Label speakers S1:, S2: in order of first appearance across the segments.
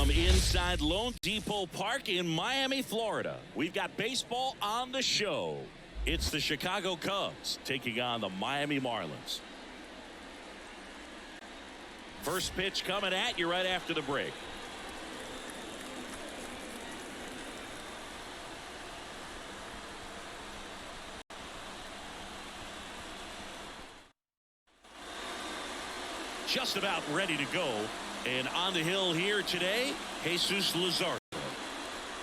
S1: From inside Lone Depot Park in Miami, Florida, we've got baseball on the show. It's the Chicago Cubs taking on the Miami Marlins. First pitch coming at you right after the break. Just about ready to go. And on the hill here today, Jesus Luzardo.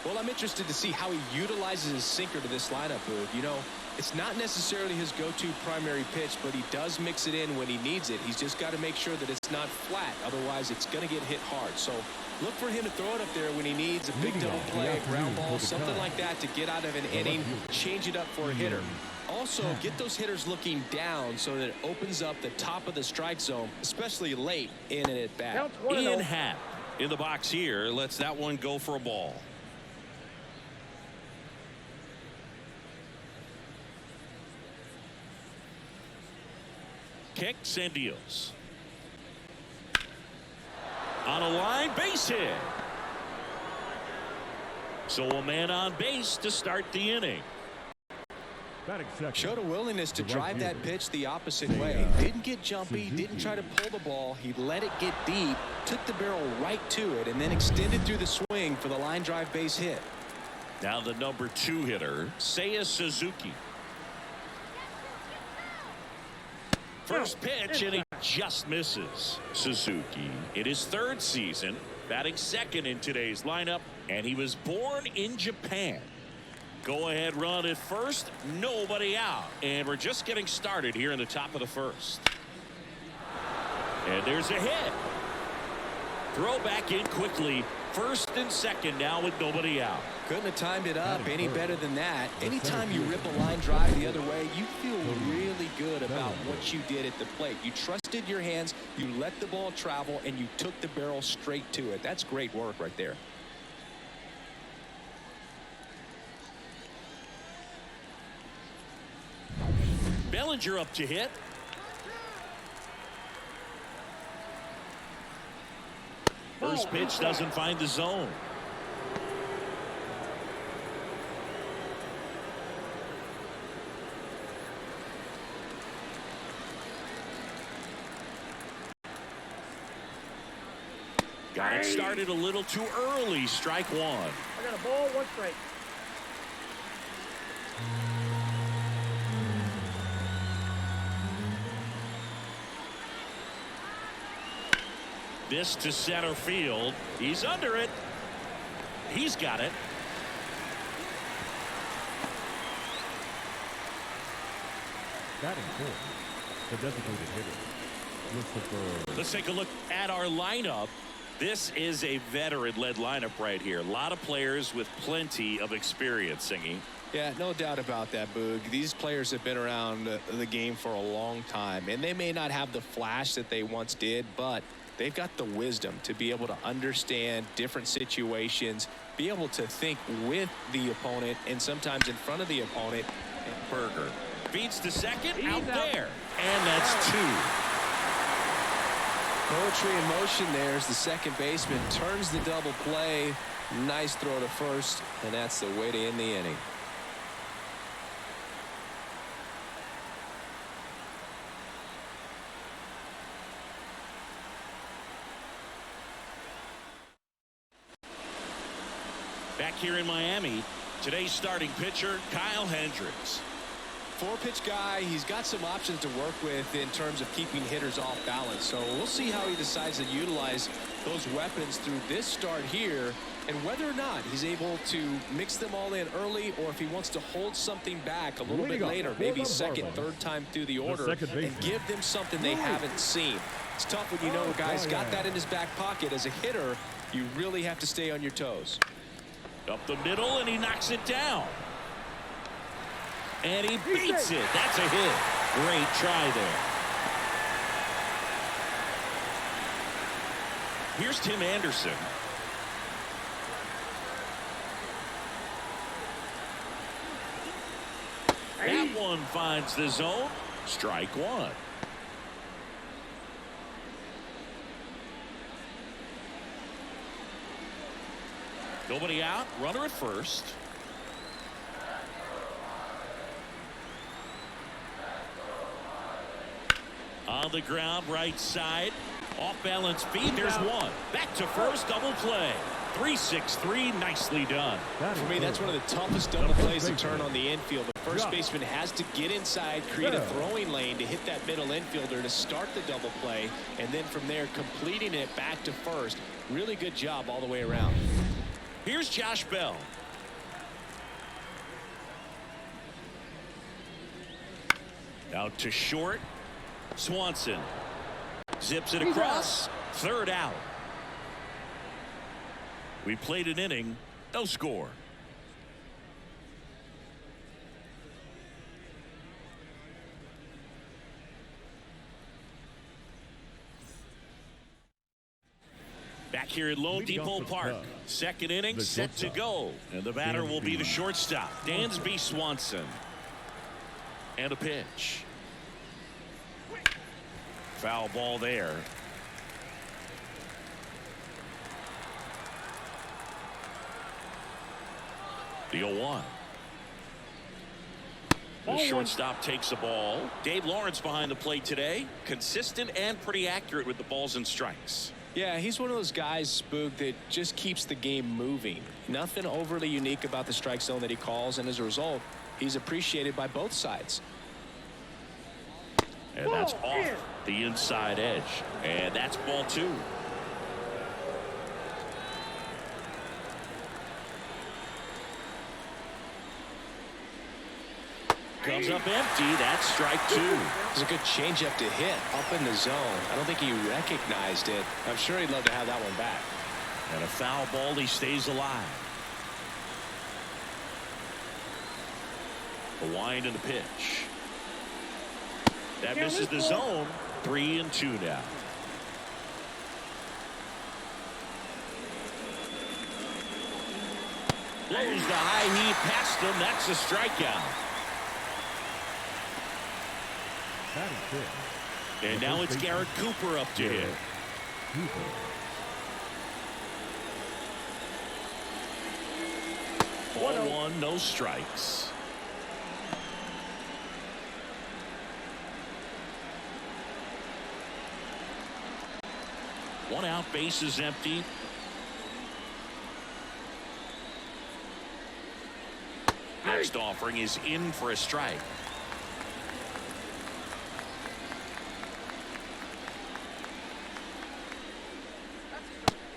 S2: Well, I'm interested to see how he utilizes his sinker to this lineup, Boog. You know, it's not necessarily his go-to primary pitch, but he does mix it in when he needs it. He's just got to make sure that it's not flat. Otherwise, it's going to get hit hard. So look for him to throw it up there when he needs a big double play, ground ball, something like that to get out of an inning, change it up for a hitter. Also, get those hitters looking down so that it opens up the top of the strike zone, especially late in an at-bat.
S1: Ian Happ in the box here lets that one go for a ball. Kicks and deals. On a line, base hit. So a man on base to start the inning.
S2: Showed a willingness to drive that pitch the opposite way. Didn't get jumpy, didn't try to pull the ball. He let it get deep, took the barrel right to it, and then extended through the swing for the line drive base hit.
S1: Now the number 2 hitter, Seiya Suzuki. First pitch, and he just misses. Suzuki in his 3rd season, batting 2nd in today's lineup, and he was born in Japan. Go ahead run at first, nobody out, and we're just getting started here in the top of the 1st. And there's a hit. Throw back in quickly. 1st and 2nd now with nobody out.
S2: Couldn't have timed it up any better than that. Anytime you rip a line drive the other way, you feel really good about what you did at the plate. You trusted your hands, you let the ball travel, and you took the barrel straight to it. That's great work right there.
S1: Bellinger up to hit. First pitch doesn't find the zone. Got it started a little too early. Strike 1.
S3: I got a ball, 1 strike.
S1: This to center field. He's under it. He's got it.
S4: Batting fourth, the designated hitter.
S1: Let's take a look at our lineup. This is a veteran-led lineup right here. A lot of players with plenty of experience, Singy.
S2: Yeah, no doubt about that, Boog. These players have been around the game for a long time, and they may not have the flash that they once did, but they've got the wisdom to be able to understand different situations, be able to think with the opponent and sometimes in front of the opponent.
S1: Berger beats to second, out there, and that's 2.
S2: Poetry in motion there as the second baseman turns the double play. Nice throw to first, and that's the way to end the inning.
S1: Back here in Miami, today's starting pitcher, Kyle Hendricks.
S2: 4-pitch guy. He's got some options to work with in terms of keeping hitters off balance. So we'll see how he decides to utilize those weapons through this start here, and whether or not he's able to mix them all in early, or if he wants to hold something back a little bit later, maybe second, third time through the order, and give them something they haven't seen. It's tough when you know a guy's got that in his back pocket. As a hitter, you really have to stay on your toes.
S1: Up the middle, and he knocks it down. And he beats it. That's a hit. Great try there. Here's Tim Anderson. That one finds the zone. Strike 1. Nobody out. Runner at first. On the ground, right side. Off balance feet. There's one. Back to first. Double play. 3-6-3. Nicely done.
S2: For me, that's one of the toughest double plays to turn on the infield. The first baseman has to get inside, create a throwing lane to hit that middle infielder to start the double play, and then from there completing it back to first. Really good job all the way around.
S1: Here's Josh Bell. Out to short. Swanson zips it across. Third out. We played an inning. No score. Back here at Lone Depot Park. Second inning set to go. And the batter will be the shortstop, Dansby Swanson. And a pitch. Foul ball there. The 0-1. The shortstop takes the ball. Dave Lawrence behind the plate today. Consistent and pretty accurate with the balls and strikes.
S2: Yeah, he's one of those guys, Spook, that just keeps the game moving. Nothing overly unique about the strike zone that he calls, and as a result, he's appreciated by both sides.
S1: And that's off the inside edge. And that's ball 2. Comes up empty. That's strike 2.
S2: It's a good changeup to hit up in the zone. I don't think he recognized it. I'm sure he'd love to have that one back.
S1: And a foul ball. He stays alive. The wind and the pitch. That misses the zone. 3-2 now. Blows the high heat past him. That's a strikeout. And now it's Garrett Cooper up to hit. 1-1, no strikes. One out, base is empty. Next offering is in for a strike.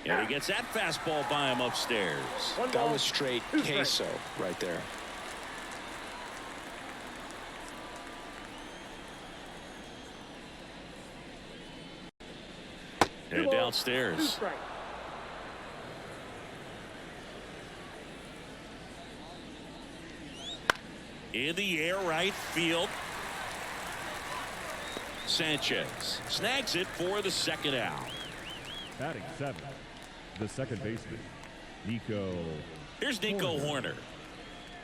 S1: And he gets that fastball by him upstairs.
S2: That was straight queso right there.
S1: And downstairs. In the air, right field. Sanchez snags it for the second out.
S4: Batting 7, the second baseman, Nico.
S1: Here's Nico Horner.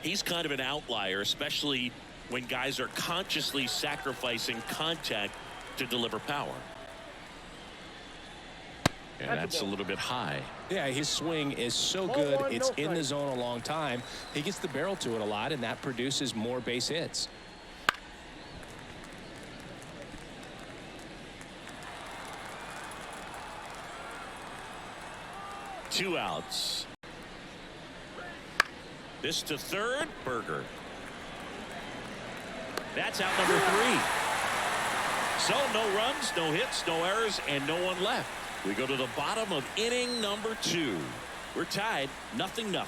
S1: He's kind of an outlier, especially when guys are consciously sacrificing contact to deliver power. And that's a little bit high.
S2: Yeah, his swing is so good. It's in the zone a long time. He gets the barrel to it a lot, and that produces more base hits.
S1: Two outs. This to third. Berger. That's out number 3. So no runs, no hits, no errors, and no one left. We go to the bottom of inning number 2. We're tied 0-0.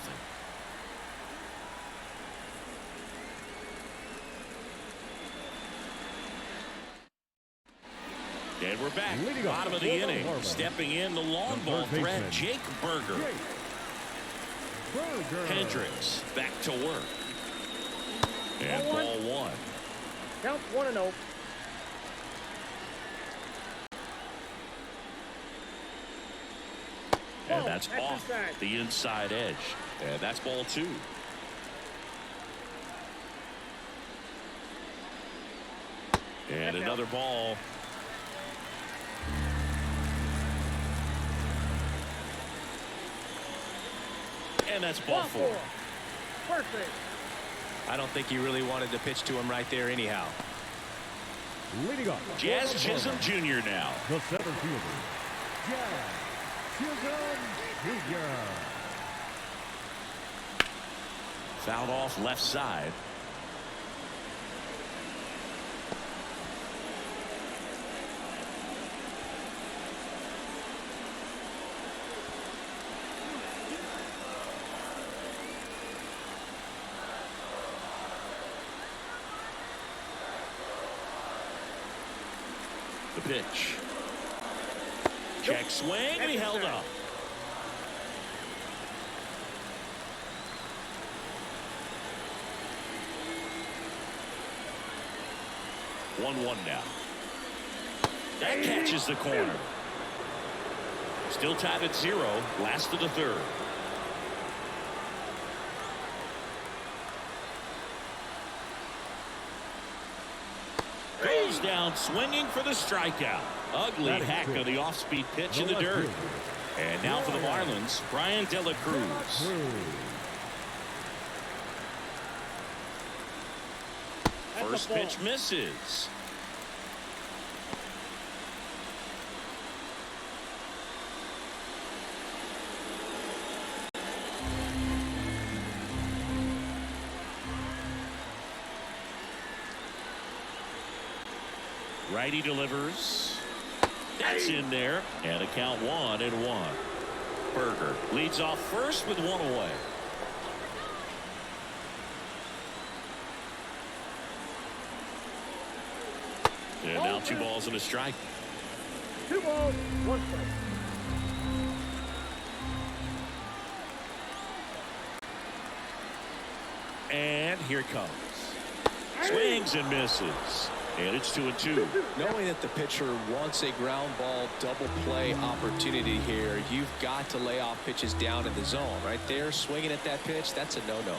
S1: And we're back. Bottom of the inning. Stepping in the long ball threat, Jake Berger. Hendricks back to work. And ball 1.
S3: Count 1-0.
S1: And that's off the inside edge. And that's ball 2. And another ball. And that's ball four.
S3: First base.
S2: I don't think he really wanted to pitch to him right there anyhow.
S4: Leading off.
S1: Jazz Chisholm Jr. now.
S4: The center fielder, Jazz Chisholm Jr.
S1: Fouled off left side. The pitch. Check swing, and he held up. One now. That catches the corner. Still tied at 0. Last of the third. Goes down swinging for the strikeout. Ugly hack of the off-speed pitch in the dirt. And now for the Marlins, Brian De La Cruz. First pitch misses. Righty delivers. That's in there. And a count 1-1. Berger leads off first with one away. And now 2 balls and a strike.
S3: 2 balls, 1 strike.
S1: And here it comes. Swings and misses. And it's 2-2.
S2: Knowing that the pitcher wants a ground ball double play opportunity here, you've got to lay off pitches down in the zone. Right there, swinging at that pitch, that's a no-no.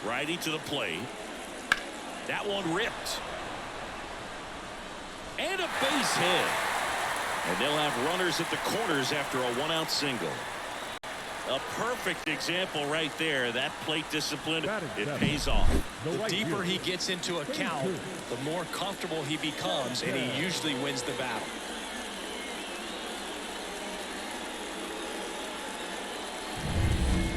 S1: Righty to the plate. That one ripped. And a base hit. And they'll have runners at the corners after a 1-out single. A perfect example right there. That plate discipline, it pays off.
S2: The deeper he gets into a count, the more comfortable he becomes, and he usually wins the battle.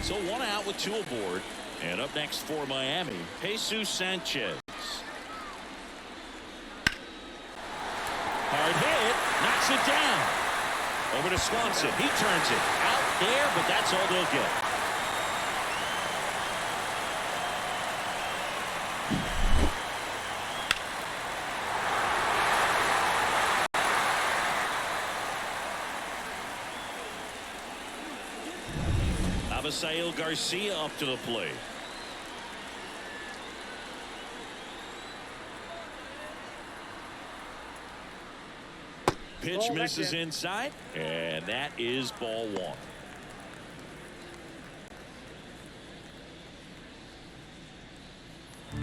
S1: So 1 out with 2 aboard. And up next for Miami, Jesus Sanchez. Hard hit, knocks it down. Over to Swanson. He turns it out there, but that's all they'll get. Avisail Garcia up to the plate. Pitch misses inside, and that is ball 1.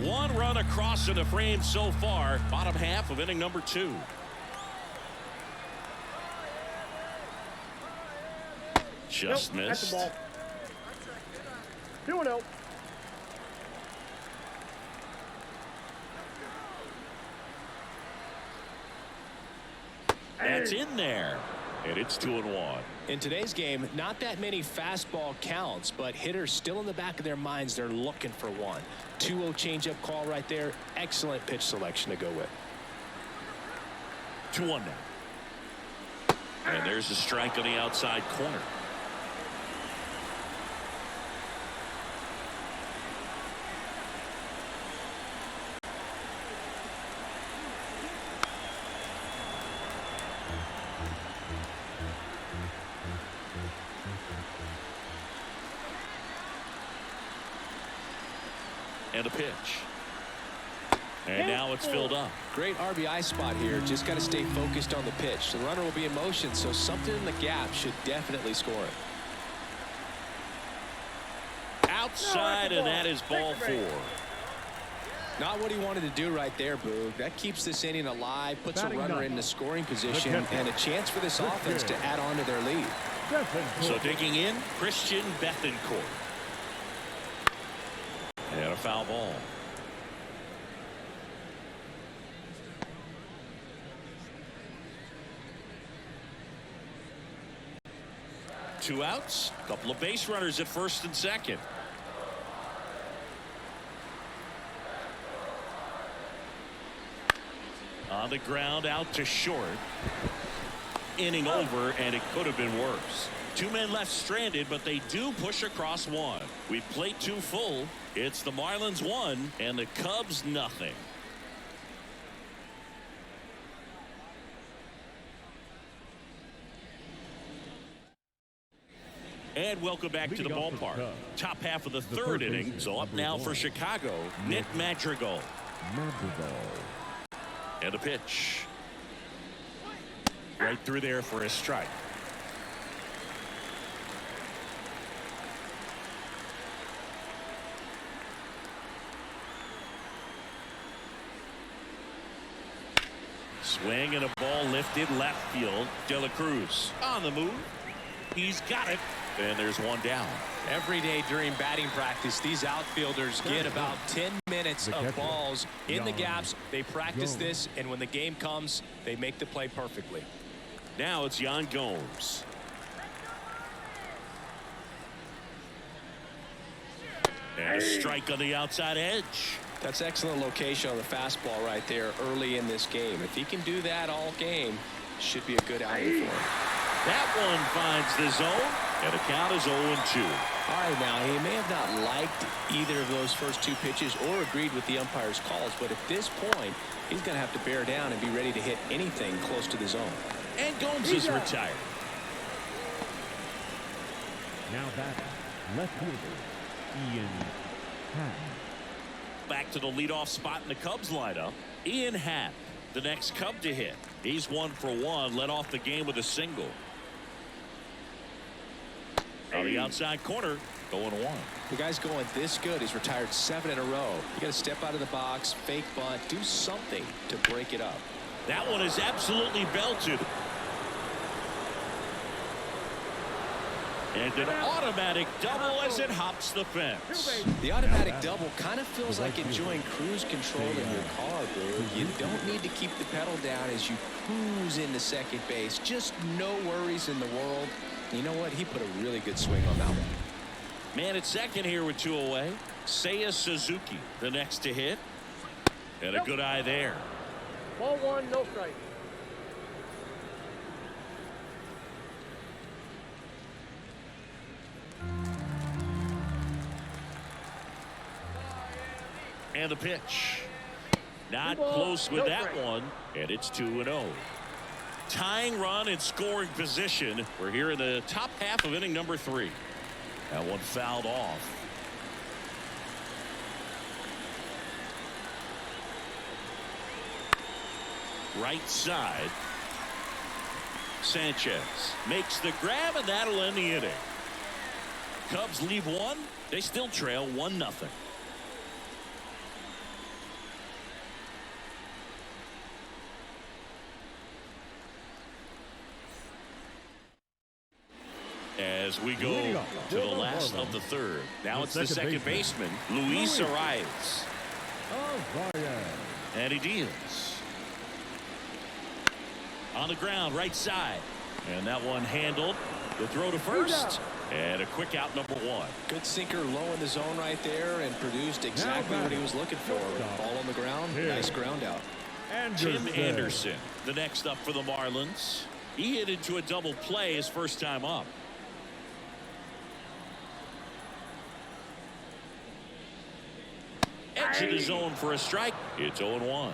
S1: One run across in the frame so far. Bottom half of inning number 2. Just missed.
S3: That's the ball. 2-0.
S1: That's in there. And it's 2-1.
S2: In today's game, not that many fastball counts, but hitters still in the back of their minds, they're looking for one. 2-0 changeup call right there. Excellent pitch selection to go with.
S1: 2-1 now. And there's a strike on the outside corner. And a pitch. And now it's filled up.
S2: Great RBI spot here. Just got to stay focused on the pitch. The runner will be in motion, so something in the gap should definitely score it.
S1: Outside, and that is ball 4.
S2: Not what he wanted to do right there, Boog. That keeps this inning alive, puts a
S4: Batting
S2: runner
S4: ninth.
S2: in the scoring position, and a chance for this offense to add on to their lead.
S1: So digging in, Christian Bethencourt. And a foul ball. Two outs, a couple of base runners at first and second. On the ground, out to short. Inning over, and it could have been worse. Two men left stranded, but they do push across one. We've played two full. It's the Marlins 1 and the Cubs nothing. And welcome back to the ballpark. Top half of the third inning. So up now for Chicago, Nick Madrigal. And a pitch. Right through there for a strike. Swing and a ball lifted left field. De La Cruz on the move. He's got it. And there's one down.
S2: Every day during batting practice, these outfielders get about 10 minutes of balls in the gaps. They practice this, and when the game comes, they make the play perfectly.
S1: Now it's Yan Gomes. And a strike on the outside edge.
S2: That's excellent location on the fastball right there early in this game. If he can do that all game, should be a good outing for him.
S1: That one finds the zone, and the count is 0-2.
S2: All right, now, he may have not liked either of those first two pitches or agreed with the umpire's calls, but at this point, he's going to have to bear down and be ready to hit anything close to the zone.
S1: And Gomes is retired.
S4: Now batting, left fielder, Ian Happ.
S1: Back to the leadoff spot in the Cubs lineup. Ian Happ, the next Cub to hit. He's 1 for 1, led off the game with a single. On the outside corner, 0-1.
S2: The guy's going this good. He's retired 7 in a row. You got to step out of the box, fake bunt, do something to break it up.
S1: That one is absolutely belted. And an automatic double as it hops the fence.
S2: The automatic double kind of feels like enjoying cruise control in your car, bro. You don't need to keep the pedal down as you cruise into second base. Just no worries in the world. You know what? He put a really good swing on that one.
S1: Man at second here with 2 away. Seiya Suzuki, the next to hit. And a good eye there.
S3: Ball 1, no strike.
S1: And the pitch. Not close with that one. And it's 2-0. Tying run in scoring position. We're here in the top half of inning number 3. That one fouled off. Right side. Sanchez makes the grab, and that'll end the inning. Cubs leave 1. They still trail 1-0. As we go to the last of the third. Now it's the second baseman, Luis Arias. And he deals. On the ground, right side. And that one handled. The throw to first. And a quick out, number 1.
S2: Good sinker low in the zone right there and produced exactly what he was looking for. Ball on the ground, nice ground out.
S1: Tim Anderson, the next up for the Marlins. He hit into a double play his first time up. Edge of the zone for a strike. It's 0-1.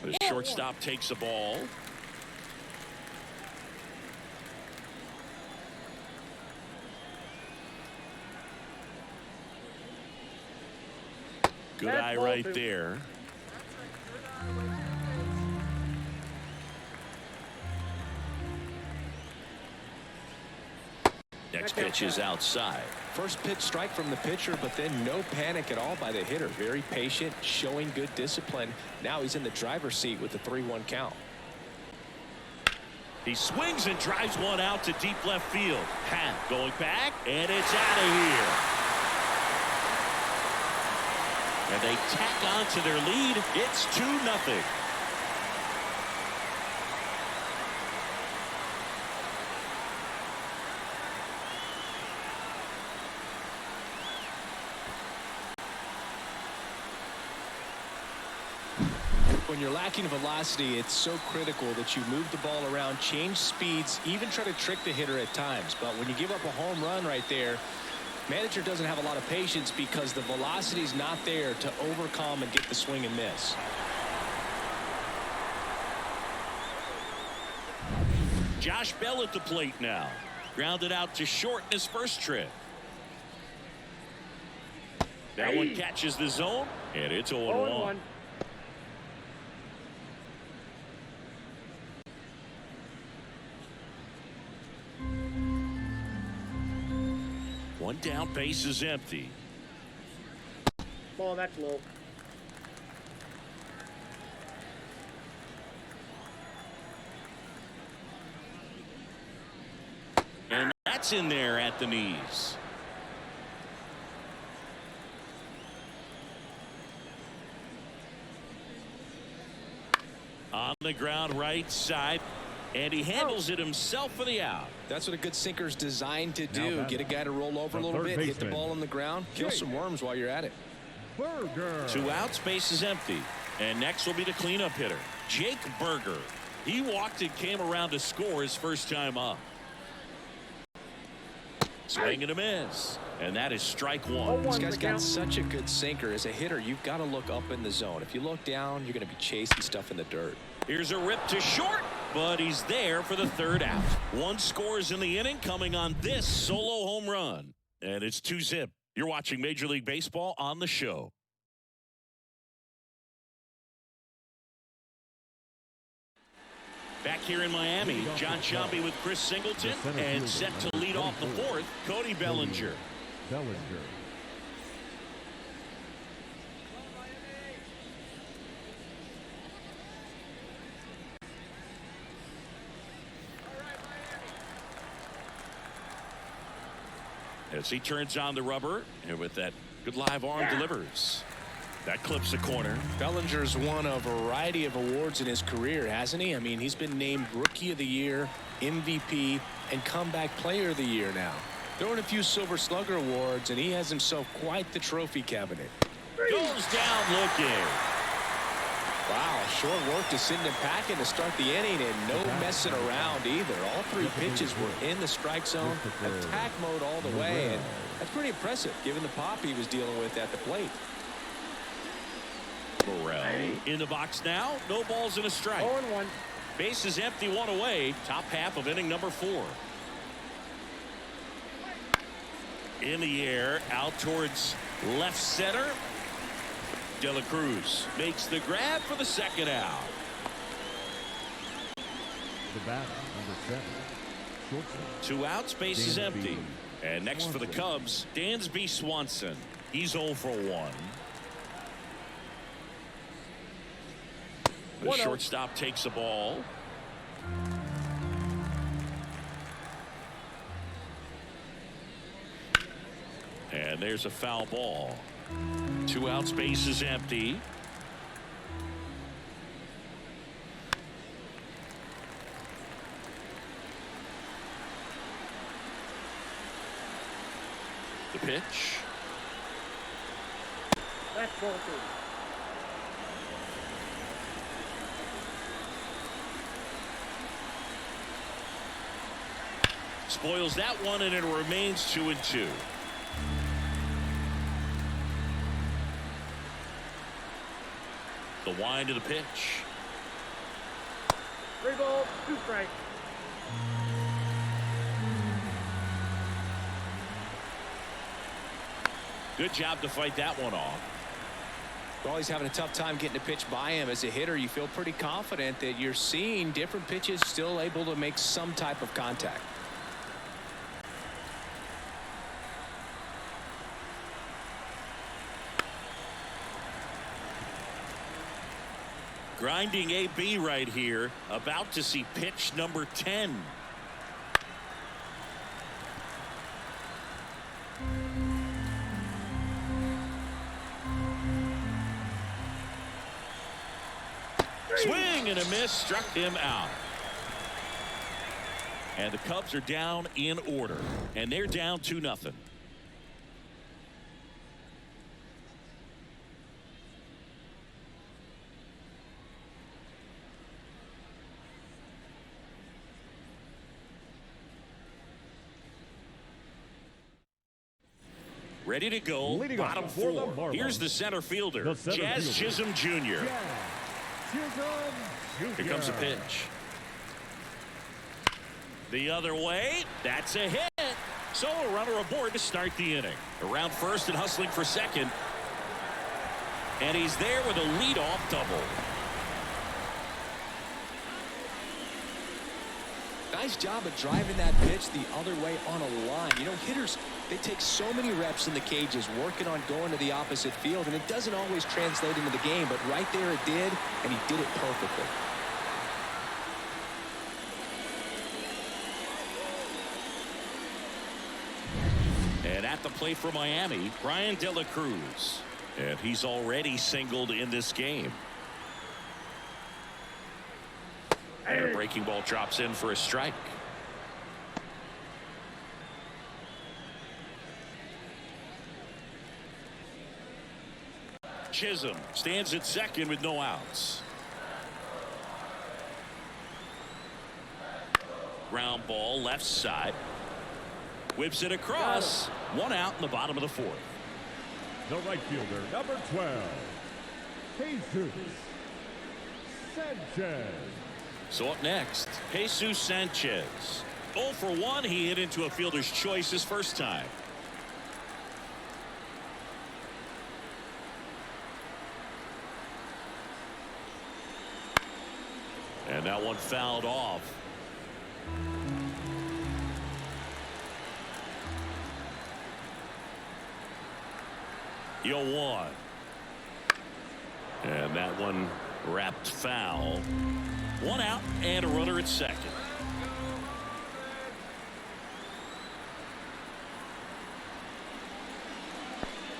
S1: The shortstop takes a ball. Good eye right there. Next pitch is outside.
S2: First pitch strike from the pitcher, but then no panic at all by the hitter. Very patient, showing good discipline. Now he's in the driver's seat with the 3-1 count.
S1: He swings and drives one out to deep left field. Hat going back, and it's out of here. And they tack on to their lead. It's 2-0.
S2: When you're lacking velocity, it's so critical that you move the ball around, change speeds, even try to trick the hitter at times. But when you give up a home run right there, manager doesn't have a lot of patience because the velocity's not there to overcome and get the swing and miss.
S1: Josh Bell at the plate now. Grounded out to short in his first trip. That one catches the zone, and it's 0-1. One down, base is empty.
S3: Ball, that's low.
S1: And that's in there at the knees. On the ground, right side. And he handles it himself for the out.
S2: That's what a good sinker's designed to do. Get a guy to roll over a little bit, hit the ball on the ground, kill some worms while you're at it.
S4: Burger.
S1: 2 outs, base is empty. And next will be the cleanup hitter, Jake Berger. He walked and came around to score his first time up. Swing and a miss. And that is strike one.
S2: This guy's got such a good sinker. As a hitter, you've got to look up in the zone. If you look down, you're going to be chasing stuff in the dirt.
S1: Here's a rip to short, but he's there for the third out. 1 scores in the inning coming on this solo home run. And it's 2-0. You're watching Major League Baseball on the show. Back here in Miami, John Shelby with Chris Singleton, and set to lead off the fourth, Cody Bellinger. As he turns on the rubber, and with that good live arm delivers. That clips the corner.
S2: Bellinger's won a variety of awards in his career, hasn't he? I mean, he's been named Rookie of the Year, MVP, and Comeback Player of the Year now. Throwing a few Silver Slugger awards, and he has himself quite the trophy cabinet.
S1: Goes down looking.
S2: Wow, short work to send him packing to start the inning, and no messing around either. All 3 pitches were in the strike zone, attack mode all the way, and that's pretty impressive given the pop he was dealing with at the plate.
S1: Morel in the box now. No balls and a strike.
S3: 0-1.
S1: Base is empty, 1 away. Top half of inning number 4. In the air, out towards left center. De La Cruz makes the grab for the second out.
S4: The batter, number 7. Shortstop.
S1: 2 outs, base is empty. And next for the Cubs, Dansby Swanson. He's 0 for 1. The shortstop takes the ball. And there's a foul ball. 2 outs, base is empty. The pitch.
S3: That's ball 2.
S1: Spoils that one, and it remains 2-2. The wind of the pitch.
S3: 3 balls, 2 strikes.
S2: Good job to fight that one off. Well, he's having a tough time getting a pitch by him. As a hitter, you feel pretty confident that you're seeing different pitches still able to make some type of contact.
S1: Grinding AB right here. About to see pitch number 10. Swing and a miss, struck him out. And the Cubs are down in order. And they're down 2-0. Ready to go.
S4: Leading
S1: Bottom
S4: off for the
S1: 4.
S4: Marlins.
S1: Here's the center fielder, Jazz Chisholm Jr.
S4: Chisholm Jr.
S1: Here comes a pitch. The other way. That's a hit. So a runner aboard to start the inning. Around first and hustling for second. And he's there with a leadoff double.
S2: Nice job of driving that pitch the other way on a line. You know, hitters, they take so many reps in the cages working on going to the opposite field, and it doesn't always translate into the game, but right there it did, and he did it perfectly.
S1: And at the plate for Miami, Brian De La Cruz. And he's already singled in this game. And a breaking ball drops in for a strike. Chisholm stands at second with no outs. Ground ball left side. Whips it across. 1 out in the bottom of the 4th.
S4: The right fielder, number 12, Jesus Sanchez.
S1: So up next, Jesus Sanchez. 0 for 1. He hit into a fielder's choice his first time. And that one fouled off. The 0-1. And that one wrapped foul. 1 out and a runner at second.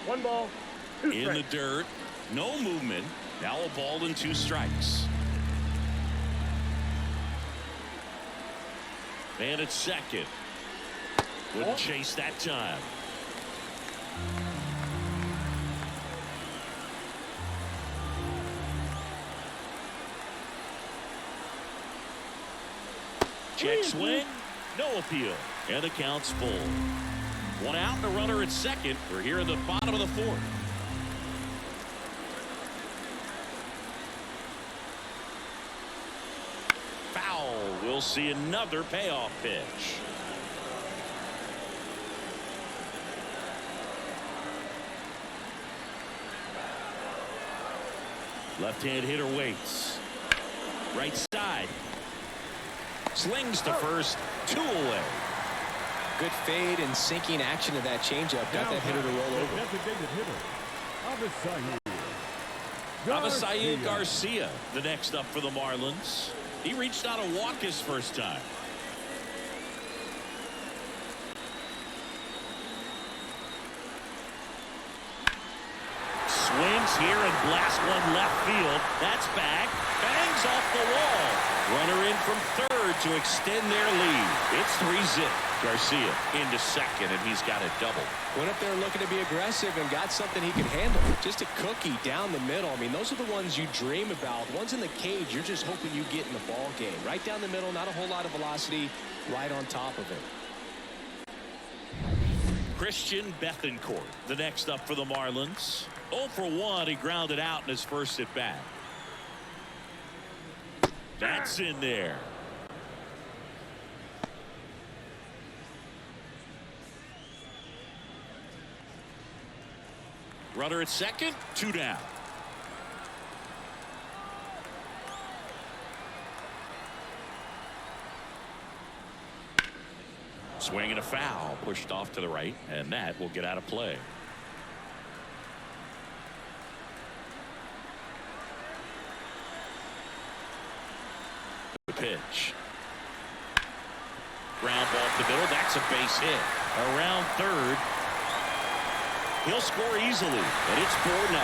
S3: One ball, 2
S1: In
S3: strikes.
S1: the dirt. No movement. Now a ball and 2 strikes. And at second. Wouldn't chase that time. Check swing. No appeal. And the count's full. 1 out and a runner at second. We're here in the bottom of the 4th. Foul. We'll see another payoff pitch. Left-hand hitter waits. Right side. Slings to first. 2 away.
S2: Good fade and sinking action of that changeup. Got that hitter to roll over.
S4: Designated hitter,
S1: Avisail Garcia, the next up for the Marlins. He reached out a walk his first time. Swings here and blasts one left field. That's back. Bangs off the wall. Runner in from third to extend their lead. It's 3-0. Garcia into second, and he's got a double.
S2: Went up there looking to be aggressive and got something he could handle. Just a cookie down the middle. I mean, those are the ones you dream about. The ones in the cage, you're just hoping you get in the ball game. Right down the middle, not a whole lot of velocity, right on top of it.
S1: Christian Bethancourt, the next up for the Marlins. 0 for 1. He grounded out in his first at bat. That's in there. Runner at second, 2 down. Swing and a foul, pushed off to the right, and that will get out of play. pitch. Ground ball to middle. That's a base hit. Around third. He'll score easily, and it's 4-0.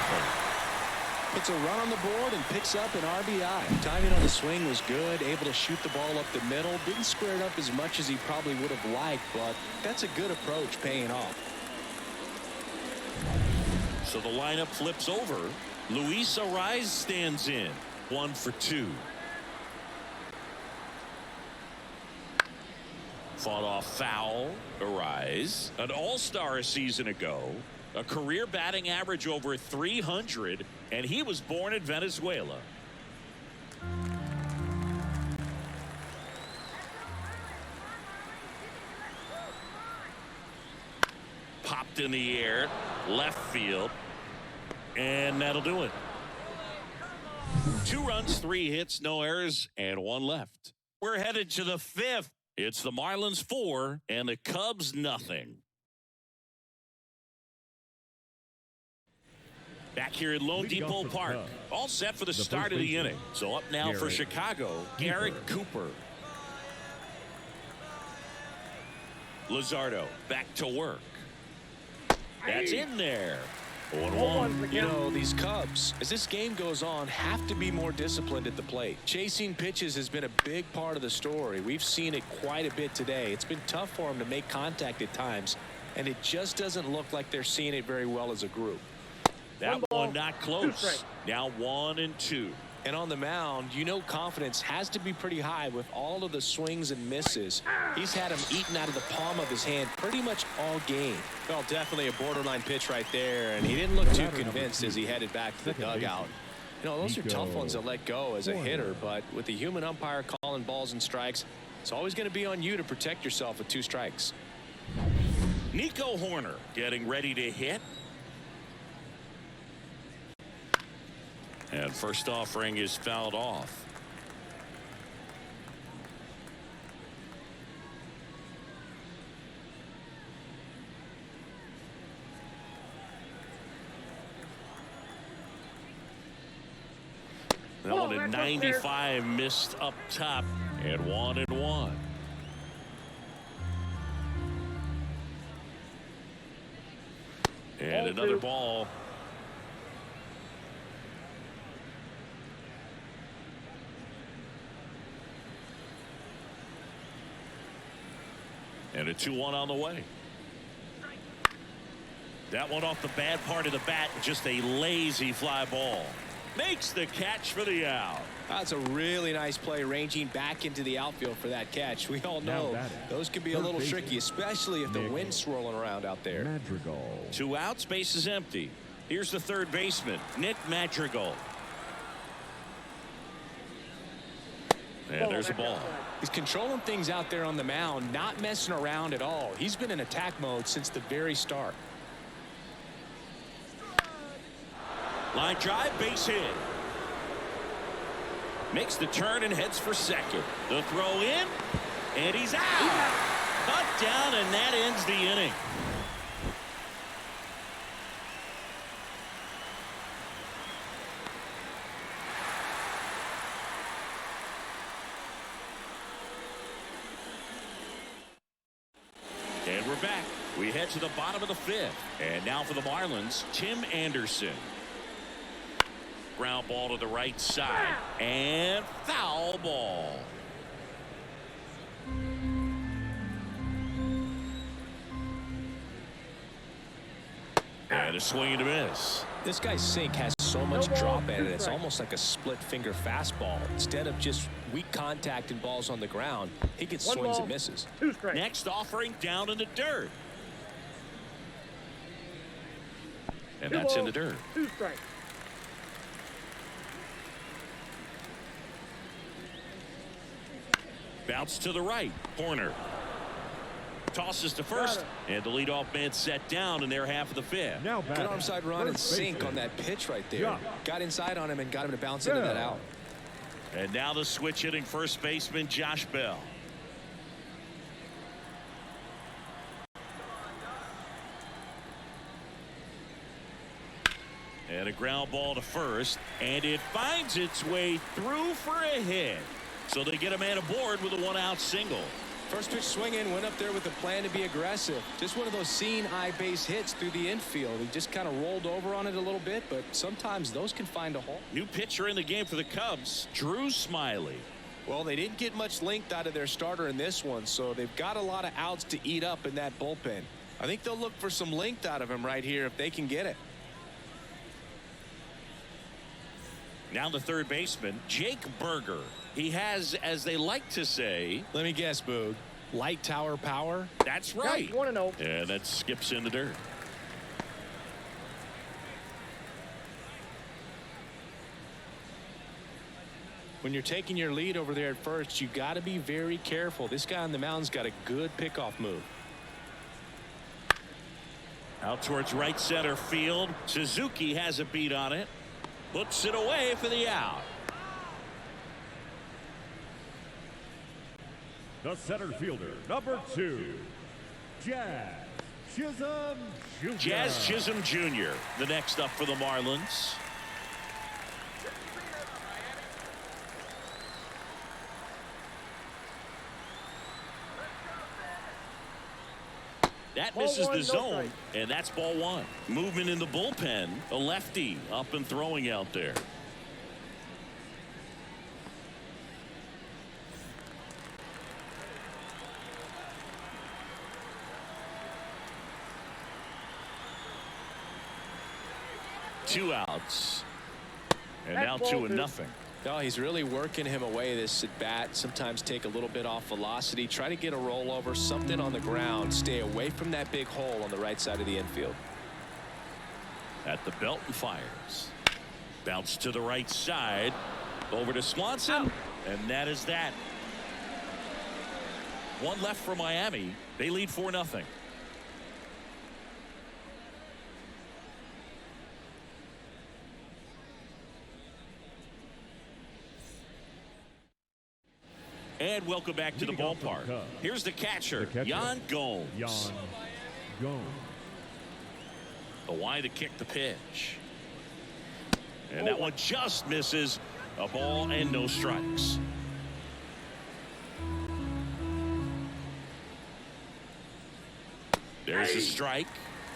S2: Puts a run on the board and picks up an RBI. Timing on the swing was good, able to shoot the ball up the middle. Didn't square it up as much as he probably would have liked, but that's a good approach paying off.
S1: So the lineup flips over. Luis Arraez stands in. 1 for 2. Fought off foul. Arraez, an all-star a season ago. A career batting average over 300, and he was born in Venezuela. Popped in the air, left field, and that'll do it. 2 runs, 3 hits, no errors, and 1 left. We're headed to the 5th. It's the Marlins 4 and the Cubs nothing. Back here at Lone Depot Park, all set for the start of the inning. So up now for Chicago, Garrett Cooper. Luzardo back to work. That's in there. 1-1.
S2: You know, these Cubs, as this game goes on, have to be more disciplined at the plate. Chasing pitches has been a big part of the story. We've seen it quite a bit today. It's been tough for them to make contact at times, and it just doesn't look like they're seeing it very well as a group.
S1: That one not close. Now 1-2.
S2: And on the mound, you know, confidence has to be pretty high with all of the swings and misses. He's had him eaten out of the palm of his hand pretty much all game. Well, definitely a borderline pitch right there, and he didn't look too convinced as he headed back to the dugout. You know, those are tough ones to let go as a hitter, but with the human umpire calling balls and strikes, it's always going to be on you to protect yourself with 2 strikes.
S1: Nico Horner getting ready to hit. And first offering is fouled off. That one at 95 missed up top at 1-1. And another ball. And a 2-1 on the way. That one off the bad part of the bat, just a lazy fly ball. Makes the catch for the out.
S2: That's a really nice play, ranging back into the outfield for that catch. We all know those can be a little tricky, especially if the wind's swirling around out there.
S4: Madrigal.
S1: 2 outs, base is empty. Here's the third baseman, Nick Madrigal. And there's a ball.
S2: He's controlling things out there on the mound, not messing around at all. He's been in attack mode since the very start.
S1: Line drive, base hit. Makes the turn and heads for second. The throw in, and he's out. Cut down, and that ends the inning. And we're back. We head to the bottom of the 5th. And now for the Marlins, Tim Anderson. Ground ball to the right side. And foul ball. And a swing and a miss.
S2: This guy's sink has so much drop in it. It's almost like a split finger fastball. Instead of just weak contact and balls on the ground, he gets swings and misses.
S1: Next offering down in the dirt. And that's in the dirt.
S3: 2 strikes.
S1: Bounce to the right. Corner. Tosses to first. And the leadoff man set down in their half of the 5th.
S4: Now
S2: Good onside run and sink on that pitch right there. Got inside on him and got him to bounce into that out.
S1: And now the switch hitting first baseman Josh Bell. And a ground ball to first, and it finds its way through for a hit. So they get a man aboard with a one-out single.
S2: First pitch swinging, went up there with a plan to be aggressive. Just one of those seeing eye base hits through the infield. He just kind of rolled over on it a little bit, but sometimes those can find a hole.
S1: New pitcher in the game for the Cubs, Drew Smiley.
S2: Well, they didn't get much length out of their starter in this one, so they've got a lot of outs to eat up in that bullpen. I think they'll look for some length out of him right here if they can get it.
S1: Now the third baseman, Jake Berger. He has, as they like to say,
S2: let me guess, Boog, light tower power?
S1: That's right.
S3: 1-0.
S1: And that skips in the dirt.
S2: When you're taking your lead over there at first, you got to be very careful. This guy on the mound's got a good pickoff move.
S1: Out towards right center field. Suzuki has a beat on it. Puts it away for the out.
S4: The center fielder, number 2, Jazz Chisholm Jr.
S1: Jazz Chisholm Jr. the next up for the Marlins. That misses the zone, and that's ball one. Movement in the bullpen. A lefty up and throwing out there. Two outs. And now 2-0.
S2: Oh, he's really working him away this at bat. Sometimes take a little bit off velocity. Try to get a rollover, something on the ground. Stay away from that big hole on the right side of the infield.
S1: At the belt and fires. Bounce to the right side. Over to Swanson. And that is that. One left for Miami. They lead 4-0. And welcome back to the ballpark. Here's the catcher, Yan Gomes. The wide to kick the pitch. And that one just misses. A ball and no strikes. There's a strike.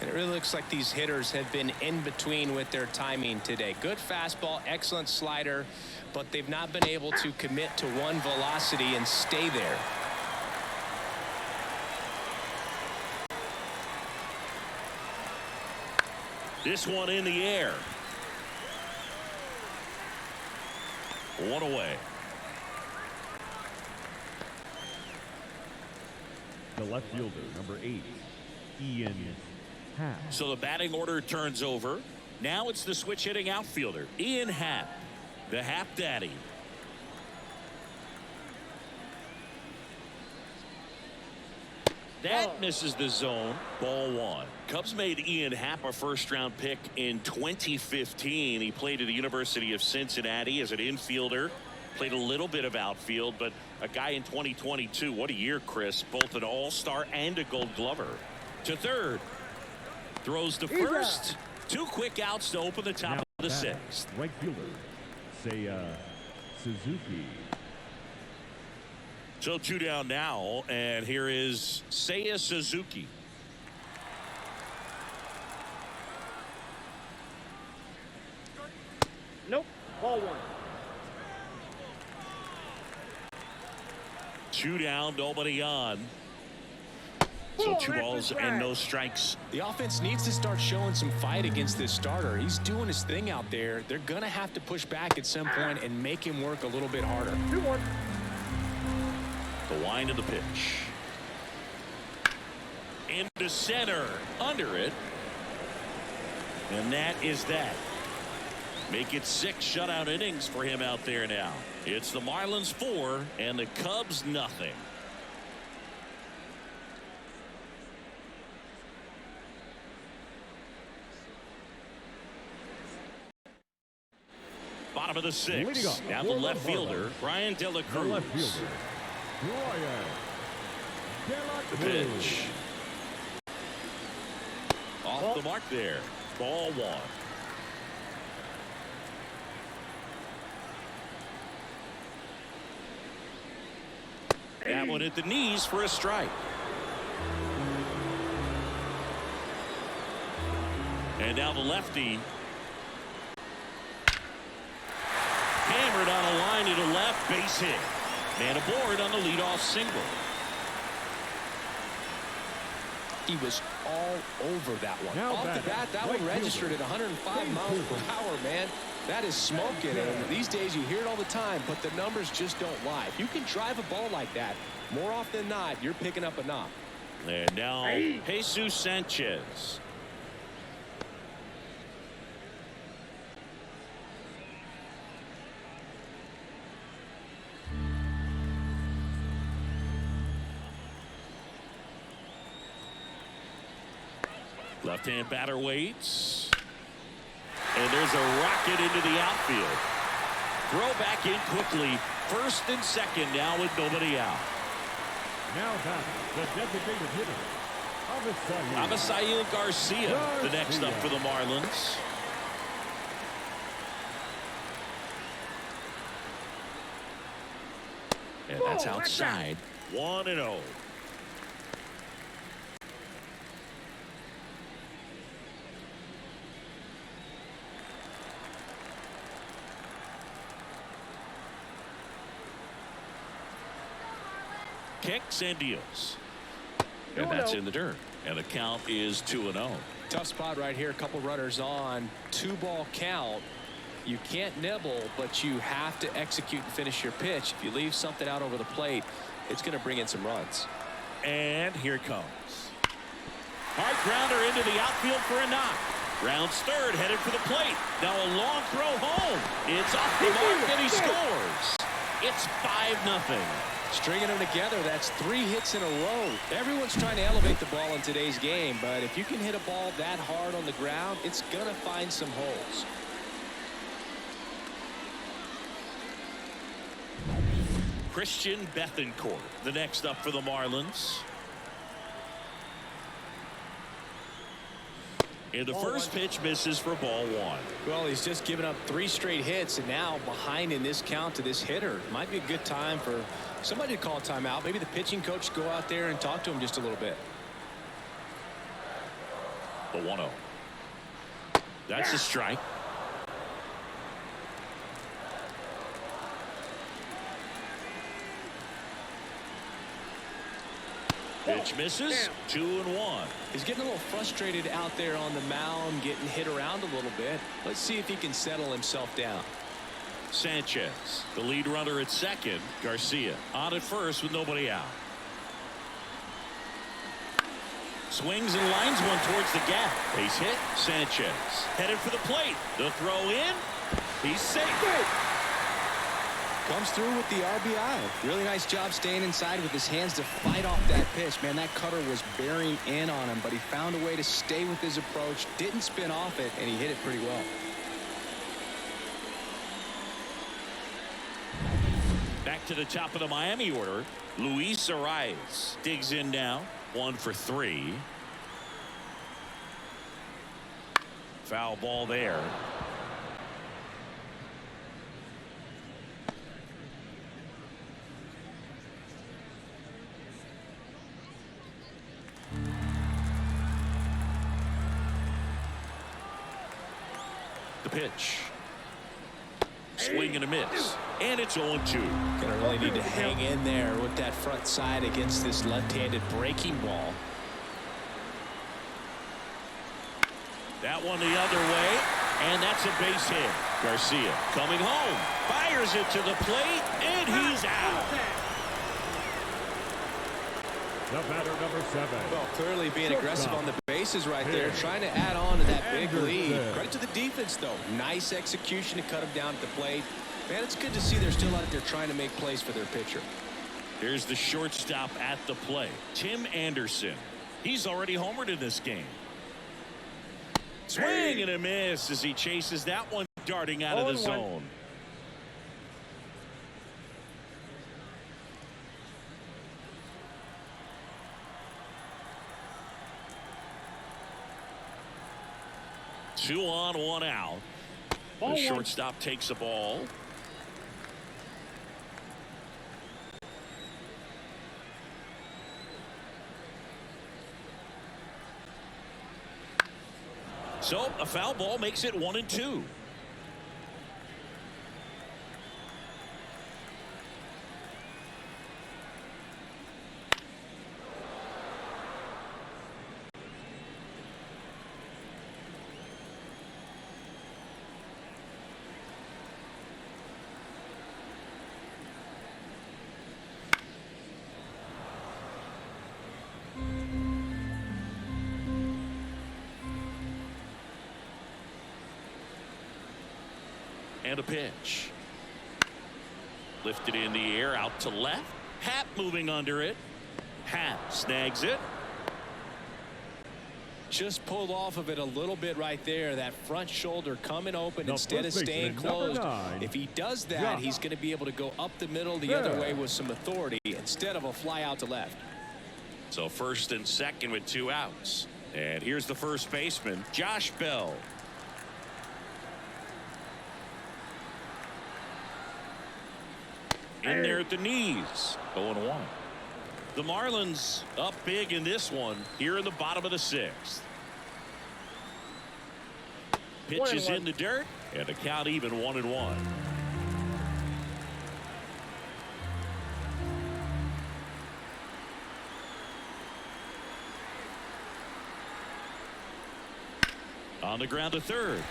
S2: And it really looks like these hitters have been in between with their timing today. Good fastball, excellent slider, but they've not been able to commit to one velocity and stay there.
S1: This one in the air. One away.
S4: The left fielder, number 8, Ian Happ.
S1: So the batting order turns over. Now it's the switch hitting outfielder, Ian Happ, the Happ Daddy. That misses the zone. Ball one. Cubs made Ian Happ a first-round pick in 2015. He played at the University of Cincinnati as an infielder. Played a little bit of outfield, but a guy in 2022. What a year, Chris. Both an all-star and a gold glover. To third. Throws to first. Two quick outs to open the top of the sixth.
S4: Right fielder, Seiya Suzuki.
S1: So two down now, and here is Seiya Suzuki.
S3: Nope. Ball one.
S1: Two down, nobody on. So two balls and no strikes.
S2: The offense needs to start showing some fight against this starter. He's doing his thing out there. They're going to have to push back at some point and make him work a little bit harder.
S3: 2-1.
S1: The wind of the pitch. Into center. Under it. And that is that. Make it 6 shutout innings for him out there now. It's the Marlins 4 and the Cubs nothing. Bottom of the 6th. Now the left fielder, Brian De La Cruz.
S4: The left fielder, Brian De La
S1: The
S4: Cruz.
S1: pitch. Off the mark there. Ball one. That one at the knees for a strike. And now the lefty. Hammered on a line to the left, base hit. Man aboard on the leadoff single.
S2: He was all over that one. Off the bat, that one registered at 105 miles per hour, man. That is smoking. And these days you hear it all the time, but the numbers just don't lie. If you can drive a ball like that, more often than not, you're picking up a knock.
S1: And now Jesus Sanchez. Left-hand batter waits. And there's a rocket into the outfield. Throw back in quickly. First and second now with nobody out.
S4: Now back, the designated hitter,
S1: Avisail Garcia, the next up for the Marlins. And that's outside. 1-0. Kicks and deals. And that's in the dirt. And the count is 2-0.
S2: Tough spot right here. A couple runners on. 2-ball count. You can't nibble, but you have to execute and finish your pitch. If you leave something out over the plate, it's going to bring in some runs.
S1: And here it comes. Hard grounder into the outfield for a knock. Rounds third, headed for the plate. Now a long throw home. It's off the mark, and he scores. It's 5-0.
S2: Stringing them together, that's 3 hits in a row. Everyone's trying to elevate the ball in today's game, but if you can hit a ball that hard on the ground, it's going to find some holes.
S1: Christian Bethancourt, the next up for the Marlins. And the first pitch misses for ball 1.
S2: Well, he's just given up 3 straight hits, and now behind in this count to this hitter. Might be a good time for somebody to call a timeout. Maybe the pitching coach go out there and talk to him just a little bit.
S1: The 1-0. That's a strike. Pitch misses. 2-1.
S2: He's getting a little frustrated out there on the mound, getting hit around a little bit. Let's see if he can settle himself down.
S1: Sanchez, the lead runner at second. Garcia on at first with nobody out. Swings and lines one towards the gap. Base hit. Sanchez headed for the plate. The throw in. He's safe.
S5: Comes through with the RBI. Really nice job staying inside with his hands to fight off that pitch. Man, that cutter was bearing in on him, but he found a way to stay with his approach, didn't spin off it, and he hit it pretty well.
S1: Back to the top of the Miami order. Luis Arias digs in now. 1 for 3. Foul ball there. The pitch. Swing and a miss. And it's 0-2.
S2: Gonna really need to hang in there with that front side against this left-handed breaking ball.
S1: That one the other way. And that's a base hit. Garcia coming home. Fires it to the plate. And he's out.
S4: The batter, number 7.
S2: Well, clearly being aggressive on the bases right there, trying to add on to that big lead. Credit to the defense, though. Nice execution to cut him down at the plate. Man, it's good to see they're still out there trying to make plays for their pitcher.
S1: Here's the shortstop at the plate, Tim Anderson. He's already homered in this game. Swing and a miss as he chases that one darting out of the zone. Two on, 1 out. The shortstop takes a ball. So a foul ball makes it 1-2. And a pitch. Lifted in the air out to left. Happ moving under it. Happ snags it.
S2: Just pulled off of it a little bit right there. That front shoulder coming open
S4: The
S2: instead of
S4: first
S2: staying
S4: baseman, number
S2: closed.
S4: 9,
S2: If he does that,
S4: Josh.
S2: he's going to be able to go up the middle the other way with some authority instead of a fly out to left.
S1: So first and second with 2 outs. And here's the first baseman, Josh Bell. In there at the knees. 0-1. The Marlins up big in this one here in the bottom of the 6th. Pitch is in the dirt, and the count even 1-1. On the ground to third.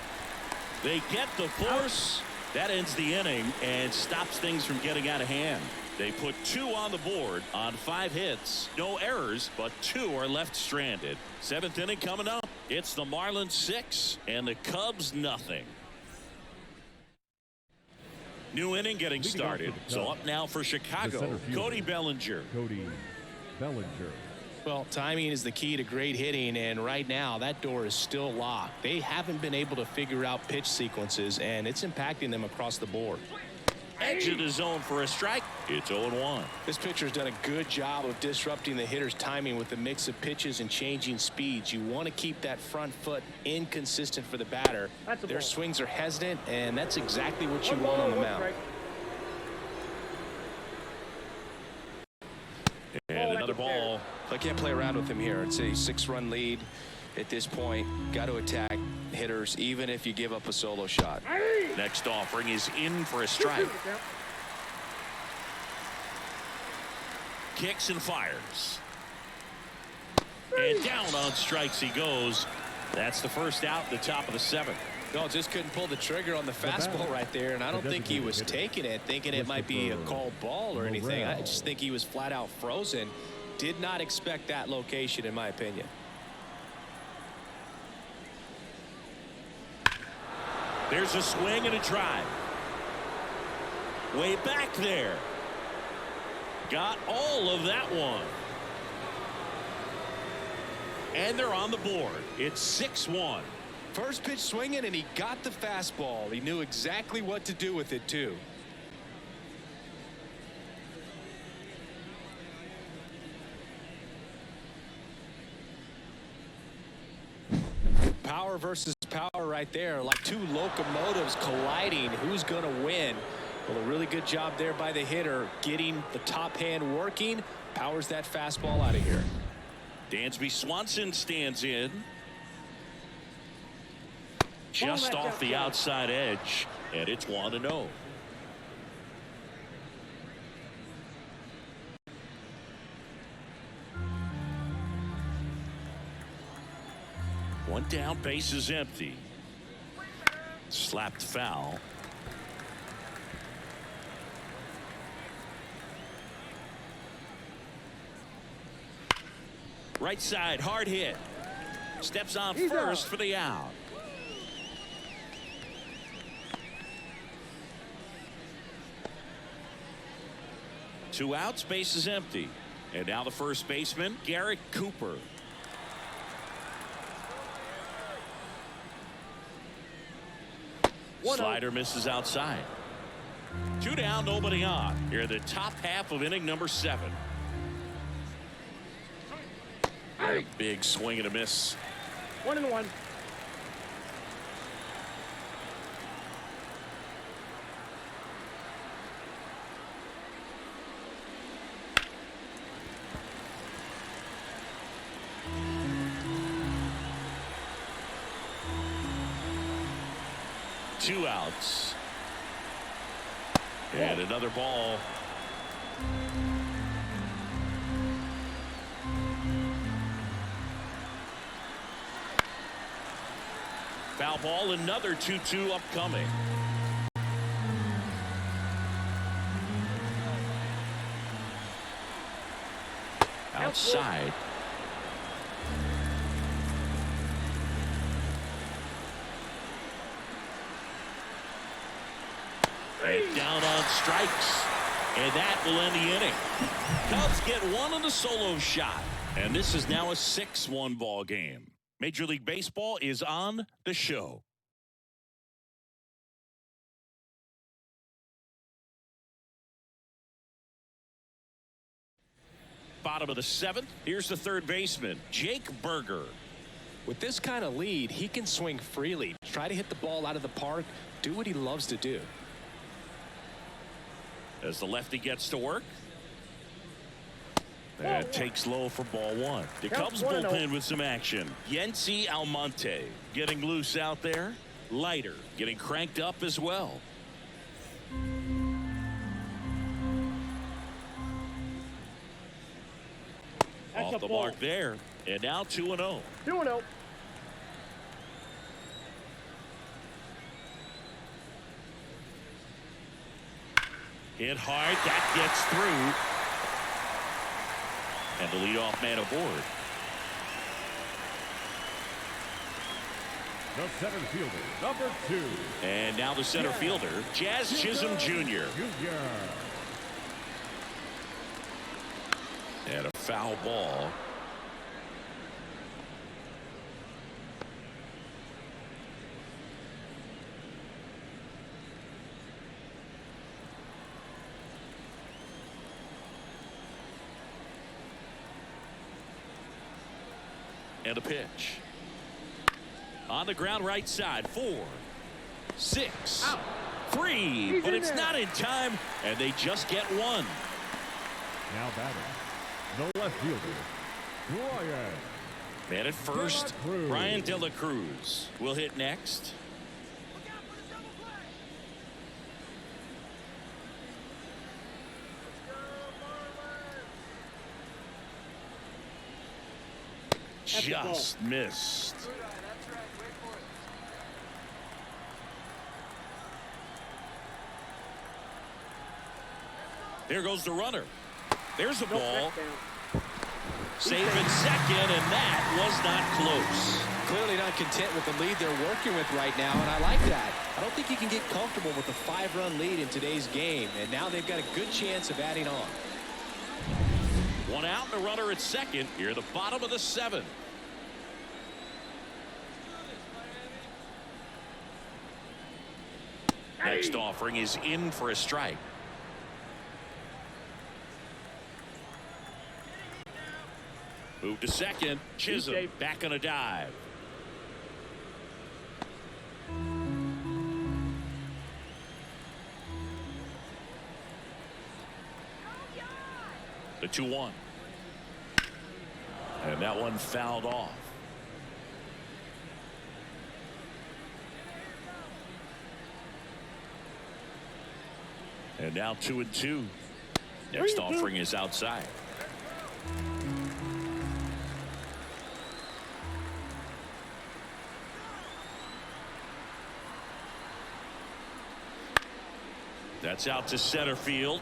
S1: They get the force. That ends the inning and stops things from getting out of hand. They put 2 on the board on 5 hits. No errors, but 2 are left stranded. 7th inning coming up. It's the Marlins 6 and the Cubs nothing. New inning getting started. So up now for Chicago, Cody Bellinger.
S4: Cody Bellinger.
S2: Well, timing is the key to great hitting, and right now that door is still locked. They haven't been able to figure out pitch sequences, and it's impacting them across the board.
S1: Edge of the zone for a strike. It's 0-1.
S2: This pitcher's done a good job of disrupting the hitter's timing with a mix of pitches and changing speeds. You want to keep that front foot inconsistent for the batter. Their swings are hesitant, and that's exactly what you want on the mound.
S1: And another ball.
S2: I can't play around with him here. It's a 6-run lead at this point. Got to attack hitters even if you give up a solo shot.
S1: Next offering is in for a strike. Kicks and fires. And down on strikes he goes. That's the first out at the top of the 7th.
S2: No, just couldn't pull the trigger on the fastball right there, and I don't think he was taking it, thinking it might be a called ball or anything. I just think he was flat out frozen. Did not expect that location, in my opinion.
S1: There's a swing and a drive. Way back there. Got all of that one. And they're on the board. It's 6-1.
S2: First pitch swinging, and he got the fastball. He knew exactly what to do with it, too. Power versus power right there, like 2 locomotives colliding. Who's going to win? Well, a really good job there by the hitter, getting the top hand working. Powers that fastball out of here.
S1: Dansby Swanson stands in. Just off the outside edge, and it's 1-0. One down, base is empty. Slapped foul. Right side, hard hit. Steps on first for the out. Two outs, base is empty. And now the first baseman, Garrett Cooper. Slider misses outside. 2 down, nobody on. Here in the top half of inning number 7. Big swing and a miss.
S3: 1-1.
S1: 2 outs. And another ball. Foul ball, another 2-2 upcoming. Outside. And down on strikes. And that will end the inning. Cubs get one on the solo shot. And this is now a 6-1 ball game. Major League Baseball is on the show. Bottom of the 7th. Here's the third baseman, Jake Berger.
S2: With this kind of lead, he can swing freely, try to hit the ball out of the park, do what he loves to do.
S1: As the lefty gets to work. And takes low for ball 1. The Cubs bullpen with some action. Yency Almonte getting loose out there. Leiter getting cranked up as well. Off the mark there. And now 2-0.
S3: 2-0.
S1: Hit hard. That gets through. And the leadoff man aboard.
S4: The center fielder, number 2.
S1: And now the center fielder, Jazz Chisholm Jr. And a foul ball. And a pitch. On the ground right side. 4, 6, 3. But it's not in time. And they just get one.
S4: Now batting, the left fielder, Brian.
S1: Man at first, Brian De La Cruz will hit next. Just missed. There goes the runner. There's the ball. Safe in second, and that was not close.
S2: Clearly not content with the lead they're working with right now, and I like that. I don't think you can get comfortable with a 5-run lead in today's game, and now they've got a good chance of adding on.
S1: One out and a runner at second. Here at the bottom of the 7th. Next offering is in for a strike. Move to second. Chisholm back on a dive. The 2-1. And that one fouled off. And now 2-2. Next offering is outside. That's out to center field.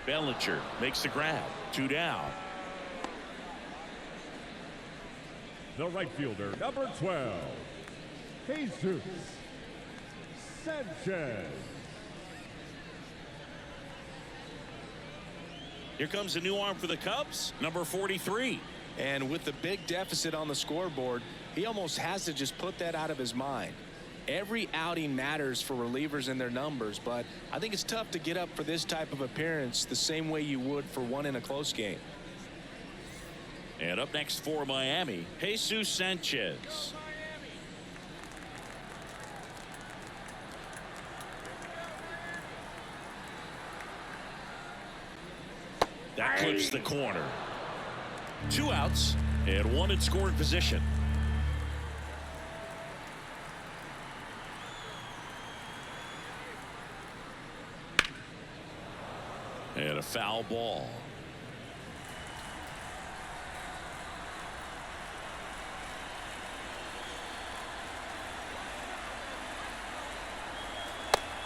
S1: Bellinger makes the grab. 2 down.
S4: The right fielder, number 12, Jesus Sanchez.
S1: Here comes a new arm for the Cubs, number 43.
S2: And with the big deficit on the scoreboard, he almost has to just put that out of his mind. Every outing matters for relievers and their numbers, but I think it's tough to get up for this type of appearance the same way you would for one in a close game.
S1: And up next for Miami, Jesus Sanchez. That clips the corner. 2 outs and 1 in scoring position. And a foul ball.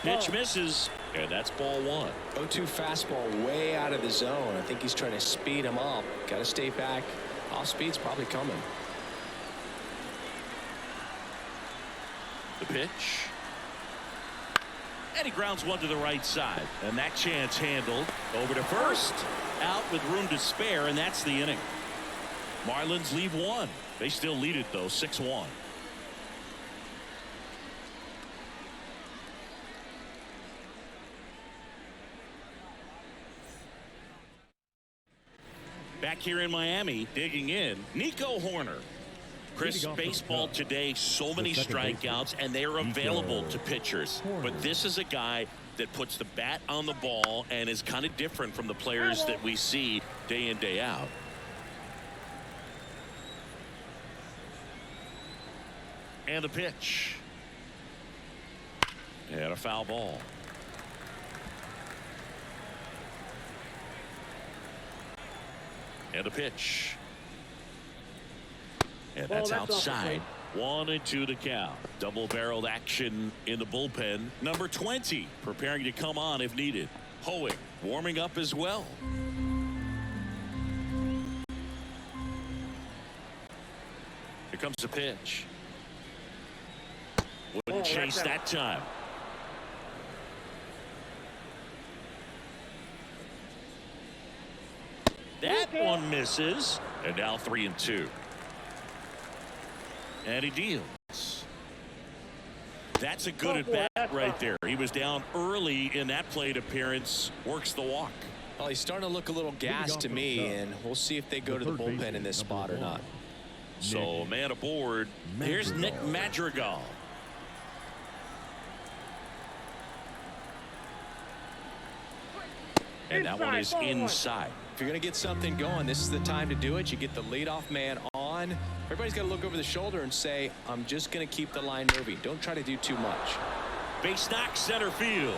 S1: Pitch misses, and that's ball one.
S2: 0-2 fastball way out of the zone. I think he's trying to speed him up. Got to stay back. Off speed's probably coming.
S1: The pitch. And he grounds one to the right side. And that chance handled. Over to first. Out with room to spare, and that's the inning. Marlins leave one. They still lead it, though, 6-1. Back here in Miami, digging in, Nico Horner. Chris, baseball today, so many strikeouts, and they are available to pitchers. But this is a guy that puts the bat on the ball and is kind of different from the players that we see day in, day out. And the pitch. And a foul ball. And a pitch. And that's outside. 1-2 to count. Double-barreled action in the bullpen. Number 20 preparing to come on if needed. Hoeing warming up as well. Here comes the pitch. Wouldn't chase that time. That one misses. And now 3-2. And he deals. That's a good at bat right there. He was down early in that plate appearance. Works the walk.
S2: Well, he's starting to look a little gassed to me, and we'll see if they go to the bullpen in this spot or not.
S1: So, man aboard. Here's Nick Madrigal. And that one is inside.
S2: If you're going to get something going, this is the time to do it. You get the leadoff man on. Everybody's got to look over the shoulder and say, I'm just going to keep the line moving. Don't try to do too much.
S1: Base knock center field.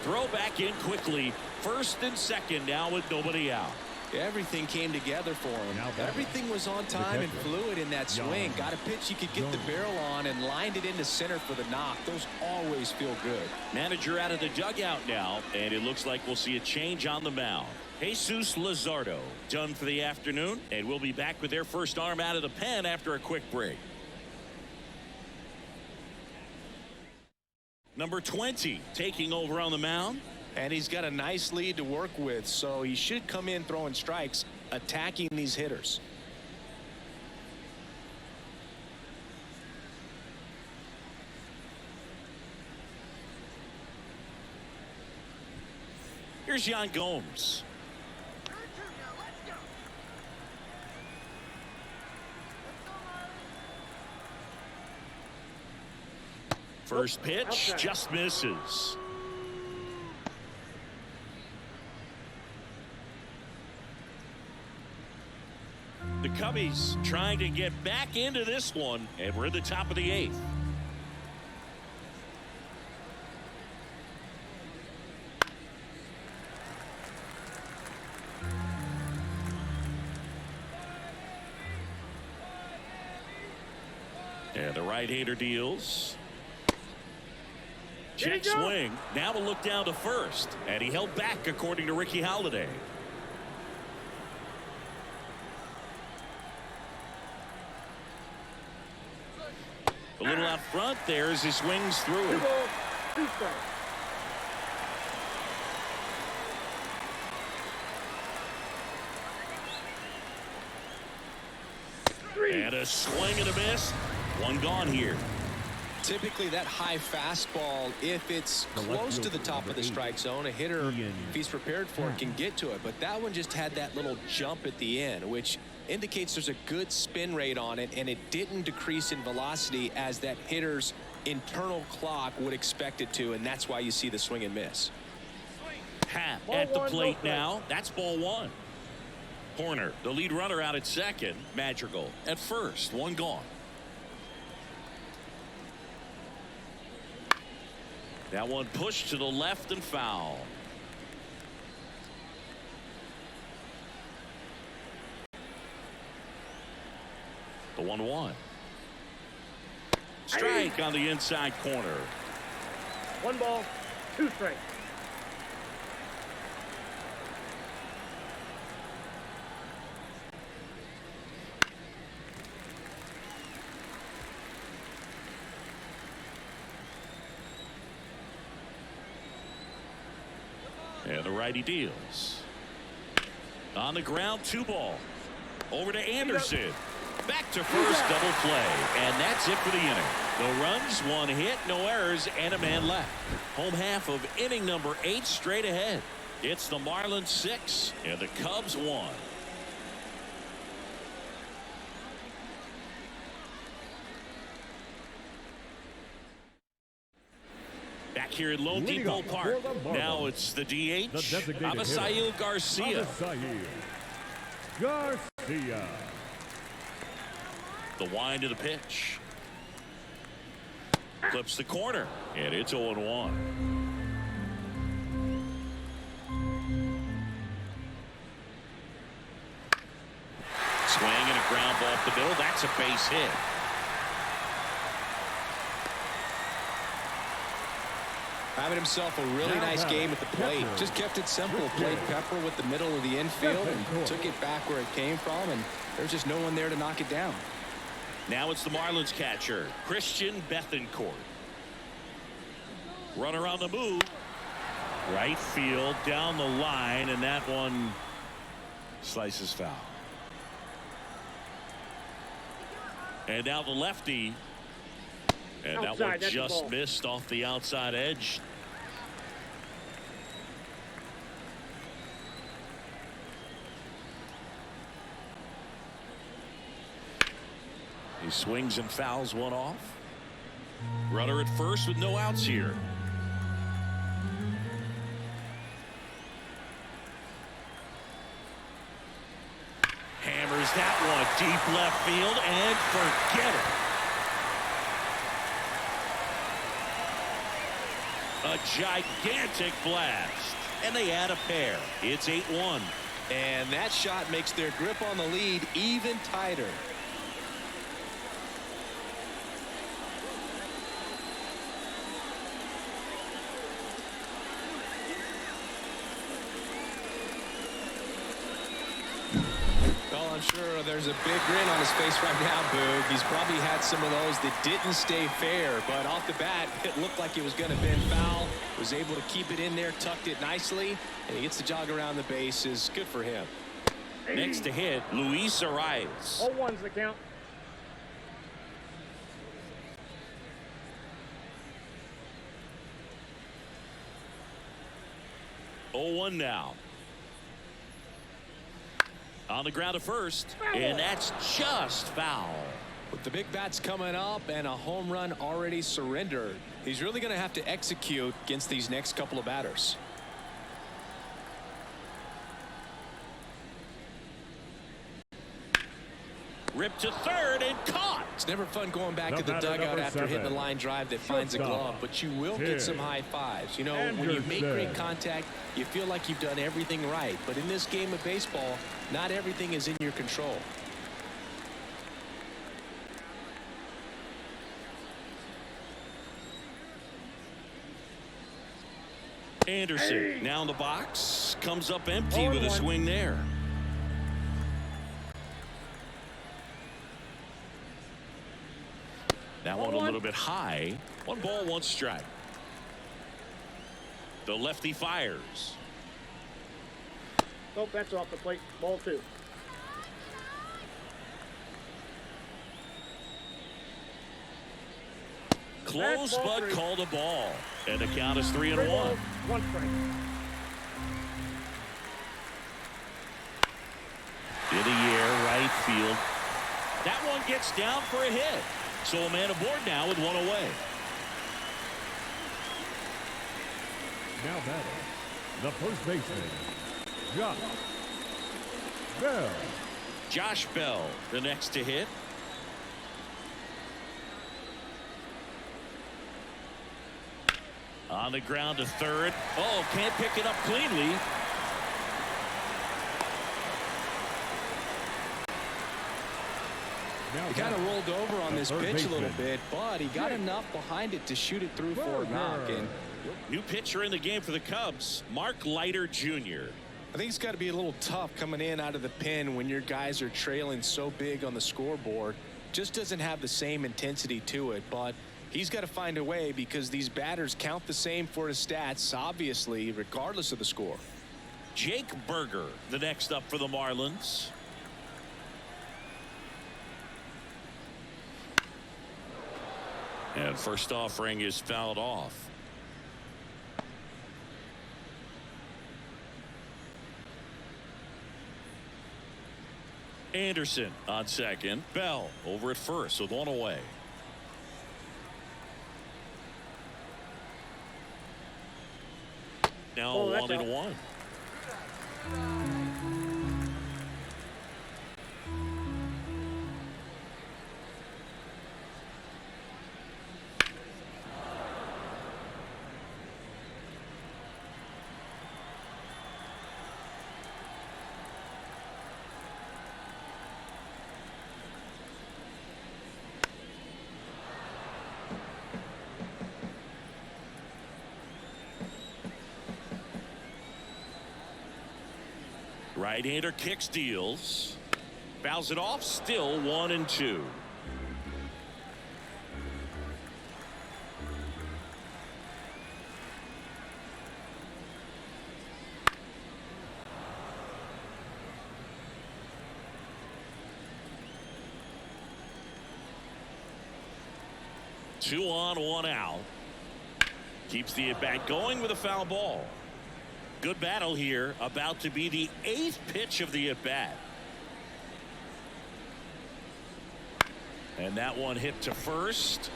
S1: Throw back in quickly. First and second now with nobody out.
S2: Everything came together for him. Everything was on time and fluid in that swing. Got a pitch you could get the barrel on and lined it into center for the knock. Those always feel good.
S1: Manager out of the dugout now, and it looks like we'll see a change on the mound. Jesus Luzardo done for the afternoon, and we'll be back with their first arm out of the pen after a quick break. Number 20 taking over on the mound.
S2: And he's got a nice lead to work with, so he should come in throwing strikes, attacking these hitters.
S1: Here's Yan Gomes. First pitch just misses. The Cubbies trying to get back into this one, and we're at the top of the 8th. And the right-hander deals. Check swing. Now to look down to first, and he held back according to Ricky Holiday. A little out front there as he swings through it. And a swing and a miss. One gone here.
S2: Typically that high fastball, if it's close to the top of the strike zone, a hitter, if he's prepared for it, can get to it. But that one just had that little jump at the end, which indicates there's a good spin rate on it, and it didn't decrease in velocity as that hitter's internal clock would expect it to, and that's why you see the swing and miss.
S1: Pat at the plate now. That's ball one. Horner, the lead runner, out at second. Madrigal at first. One gone. That one pushed to the left and foul. The 1-1. Strike on the inside corner.
S3: 1 ball, 2 strikes.
S1: And the righty deals. On the ground, 2 ball. Over to Anderson. Back to first, double play. And that's it for the inning. No runs, 1 hit, no errors, and a man left. Home half of inning number 8 straight ahead. It's the Marlins 6 and the Cubs 1. Back here at Lone Depot Park. Now it's the DH, Avisail Garcia.
S4: Garcia.
S1: The wind of the pitch. Clips the corner, and it's 0-1. Swing and a ground ball up the middle. That's a base hit.
S5: Having himself a really nice game at the plate. Just kept it simple. Played Pepper with the middle of the infield and took it back where it came from, and there's just no one there to knock it down.
S1: Now it's the Marlins catcher, Christian Bethancourt. Runner on the move. Right field, down the line, and that one slices foul. And now the lefty. And that one just missed off the outside edge. He swings and fouls one off. Runner at first with no outs here. Hammers that one deep left field and forget it. A gigantic blast, and they add a pair. It's 8-1.
S5: And that shot makes their grip on the lead even tighter. Well, I'm sure there's a big grin on his face right now, Boog. He's probably had some of those that didn't stay fair, but off the bat, it looked like it was going to bend foul. Was able to keep it in there, tucked it nicely, and he gets the jog around the bases. Good for him.
S1: Next to hit, Luis Arias.
S3: 0-1's the count.
S1: Now. On the ground at first, and that's just foul.
S5: With the big bats coming up and a home run already surrendered, he's really going to have to execute against these next couple of batters.
S1: Ripped to third and caught.
S5: It's never fun going back to the dugout after hitting a line drive that finds a glove, but you will get some high fives. You know, when you make great contact, you feel like you've done everything right. But in this game of baseball, not everything is in your control.
S1: Anderson now in the box, comes up empty with a swing there. That one a little bit high. 1 ball, 1 strike. The lefty fires.
S3: Nope, that's off the plate. Ball 2.
S1: Close, but called a ball. And the count is 3-1.
S3: 1 strike.
S1: In the air, right field. That one gets down for a hit. So a man aboard now with 1 away.
S4: Now batting, the first baseman, Josh Bell.
S1: Josh Bell, the next to hit. On the ground to third. Oh, can't pick it up cleanly.
S4: Now
S2: He kind of rolled over on this pitch a little bit, but he got enough behind it to shoot it through for a knock. And
S1: New pitcher in the game for the Cubs, Mark Leiter Jr.
S2: I think it's got to be a little tough coming in out of the pen when your guys are trailing so big on the scoreboard. Just doesn't have the same intensity to it, but he's got to find a way because these batters count the same for his stats, obviously, regardless of the score.
S1: Jake Berger, the next up for the Marlins. And first offering is fouled off. Anderson on second. Bell over at first with one away. Now 1-1. Right-hander kicks, deals, fouls it off. Still 1-2. Two on, one out. Keeps the at-bat going with a foul ball. Good battle here, about to be the 8th pitch of the at-bat. And that one hit to first.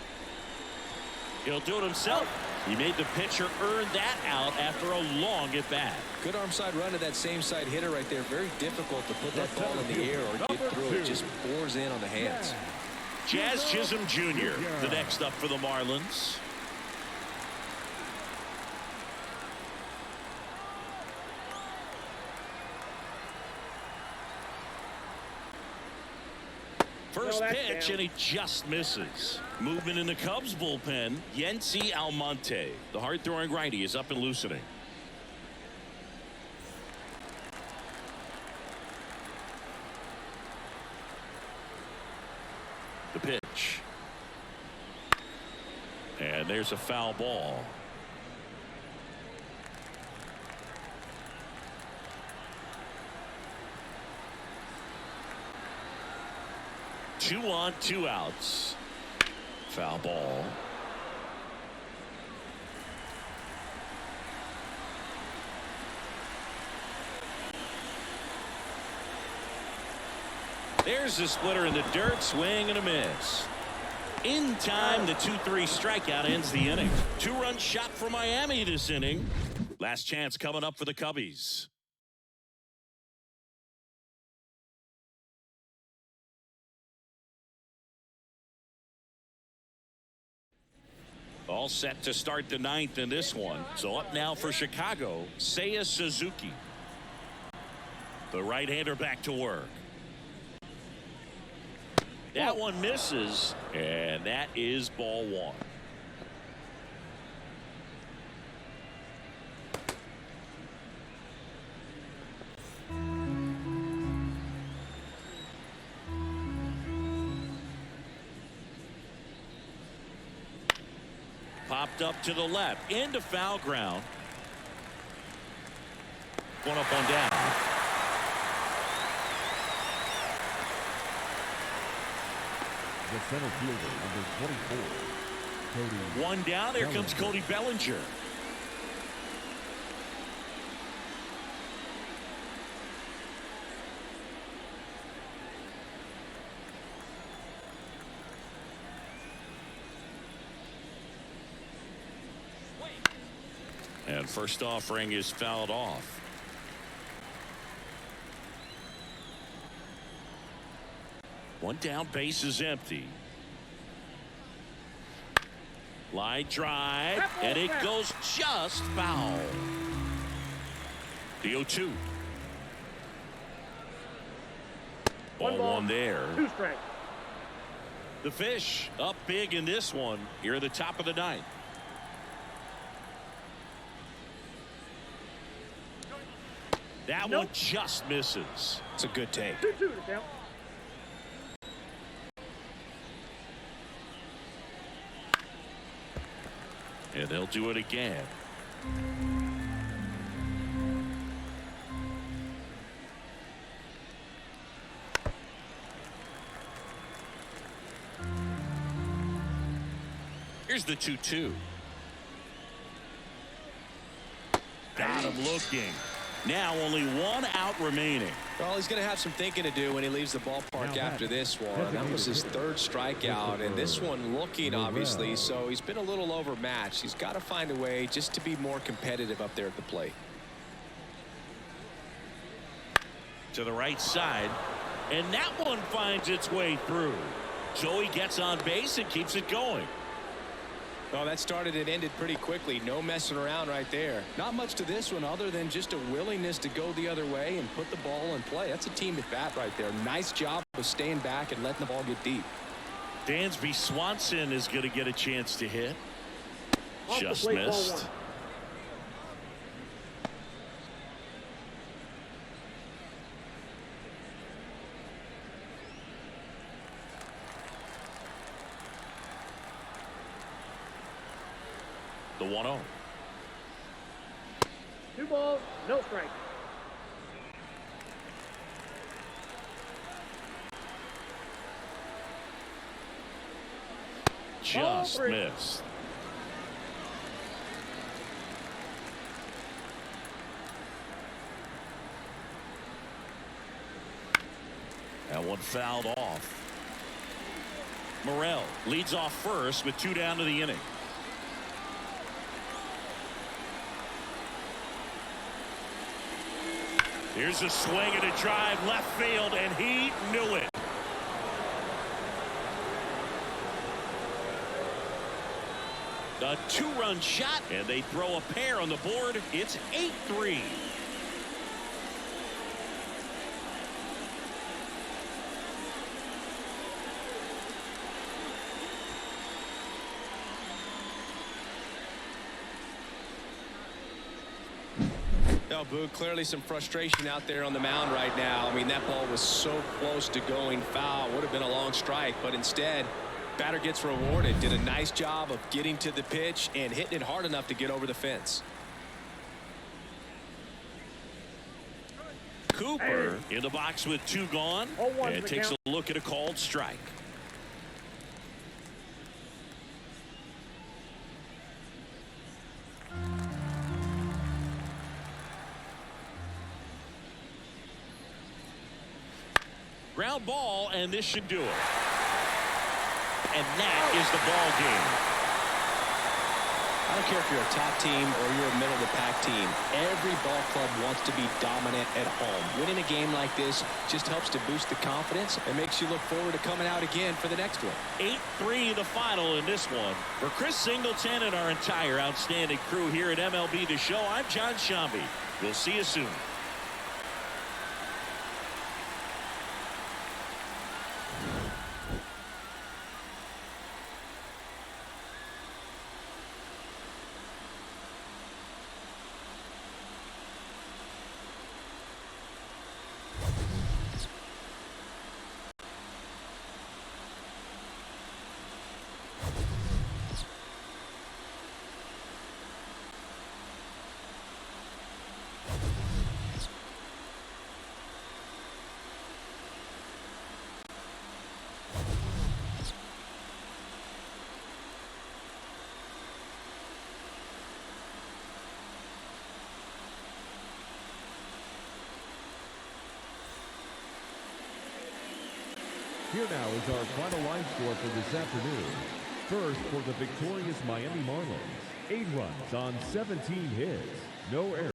S1: He'll do it himself. He made the pitcher earn that out after a long at-bat.
S2: Good arm side run to that same side hitter right there. Very difficult to put that ball in the air or get through. It just bores in on the hands.
S1: Jazz Chisholm Jr., the next up for the Marlins. First pitch, and he just misses. Movement in the Cubs bullpen. Yency Almonte, the hard-throwing righty, is up and loosening. The pitch. And there's a foul ball. Two on, two outs. Foul ball. There's the splitter in the dirt. Swing and a miss. In time, the 2-3 strikeout ends the inning. Two-run shot for Miami this inning. Last chance coming up for the Cubbies. All set to start the 9th in this one. So up now for Chicago, Seiya Suzuki. The right-hander back to work. That one misses, and that is ball one. Popped up to the left, into foul ground. One up, one down.
S4: The center fielder, number 24, Cody.
S1: One down. Here comes Cody Bellinger. And first offering is fouled off. One down, base is empty. Line drive, and it goes just foul. The 0-2. Ball one there.
S3: 2 strikes.
S1: The Fish up big in this one here at the top of the ninth. That one just misses.
S2: It's a good take.
S3: 2-2 to count.
S1: And they'll do it again. Here's the 2-2. Got him looking. Now only one out remaining.
S2: Well, he's going to have some thinking to do when he leaves the ballpark after this one. That was his 3rd strikeout, and this one looking, obviously, so he's been a little overmatched. He's got to find a way just to be more competitive up there at the plate.
S1: To the right side, and that one finds its way through. So he gets on base and keeps it going.
S2: Well, that started and ended pretty quickly. No messing around right there. Not much to this one other than just a willingness to go the other way and put the ball in play. That's a team at bat right there. Nice job of staying back and letting the ball get deep.
S1: Dansby Swanson is going to get a chance to hit. Just
S3: Plate,
S1: missed. The 1-0.
S3: 2 balls, no strike.
S1: Just missed. That one fouled off. Morel leads off first with 2 down to the inning. Here's a swing and a drive left field, and he knew it. A 2-run shot, and they throw a pair on the board. It's 8-3.
S2: No, Boog, clearly some frustration out there on the mound right now. I mean, that ball was so close to going foul. Would have been a long strike, but instead, batter gets rewarded. Did a nice job of getting to the pitch and hitting it hard enough to get over the fence.
S1: Cooper in the box with 2 gone, and takes a look at a called strike. Ground ball, and this should do it. And that is the ball game.
S2: I don't care if you're a top team or you're a middle of the pack team. Every ball club wants to be dominant at home. Winning a game like this just helps to boost the confidence and makes you look forward to coming out again for the next one.
S1: 8-3 the final in this one. For Chris Singleton and our entire outstanding crew here at MLB The Show, I'm John Shambi. We'll see you soon.
S4: Here now is our final line score for this afternoon. First, for the victorious Miami Marlins, 8 runs on 17 hits, no errors.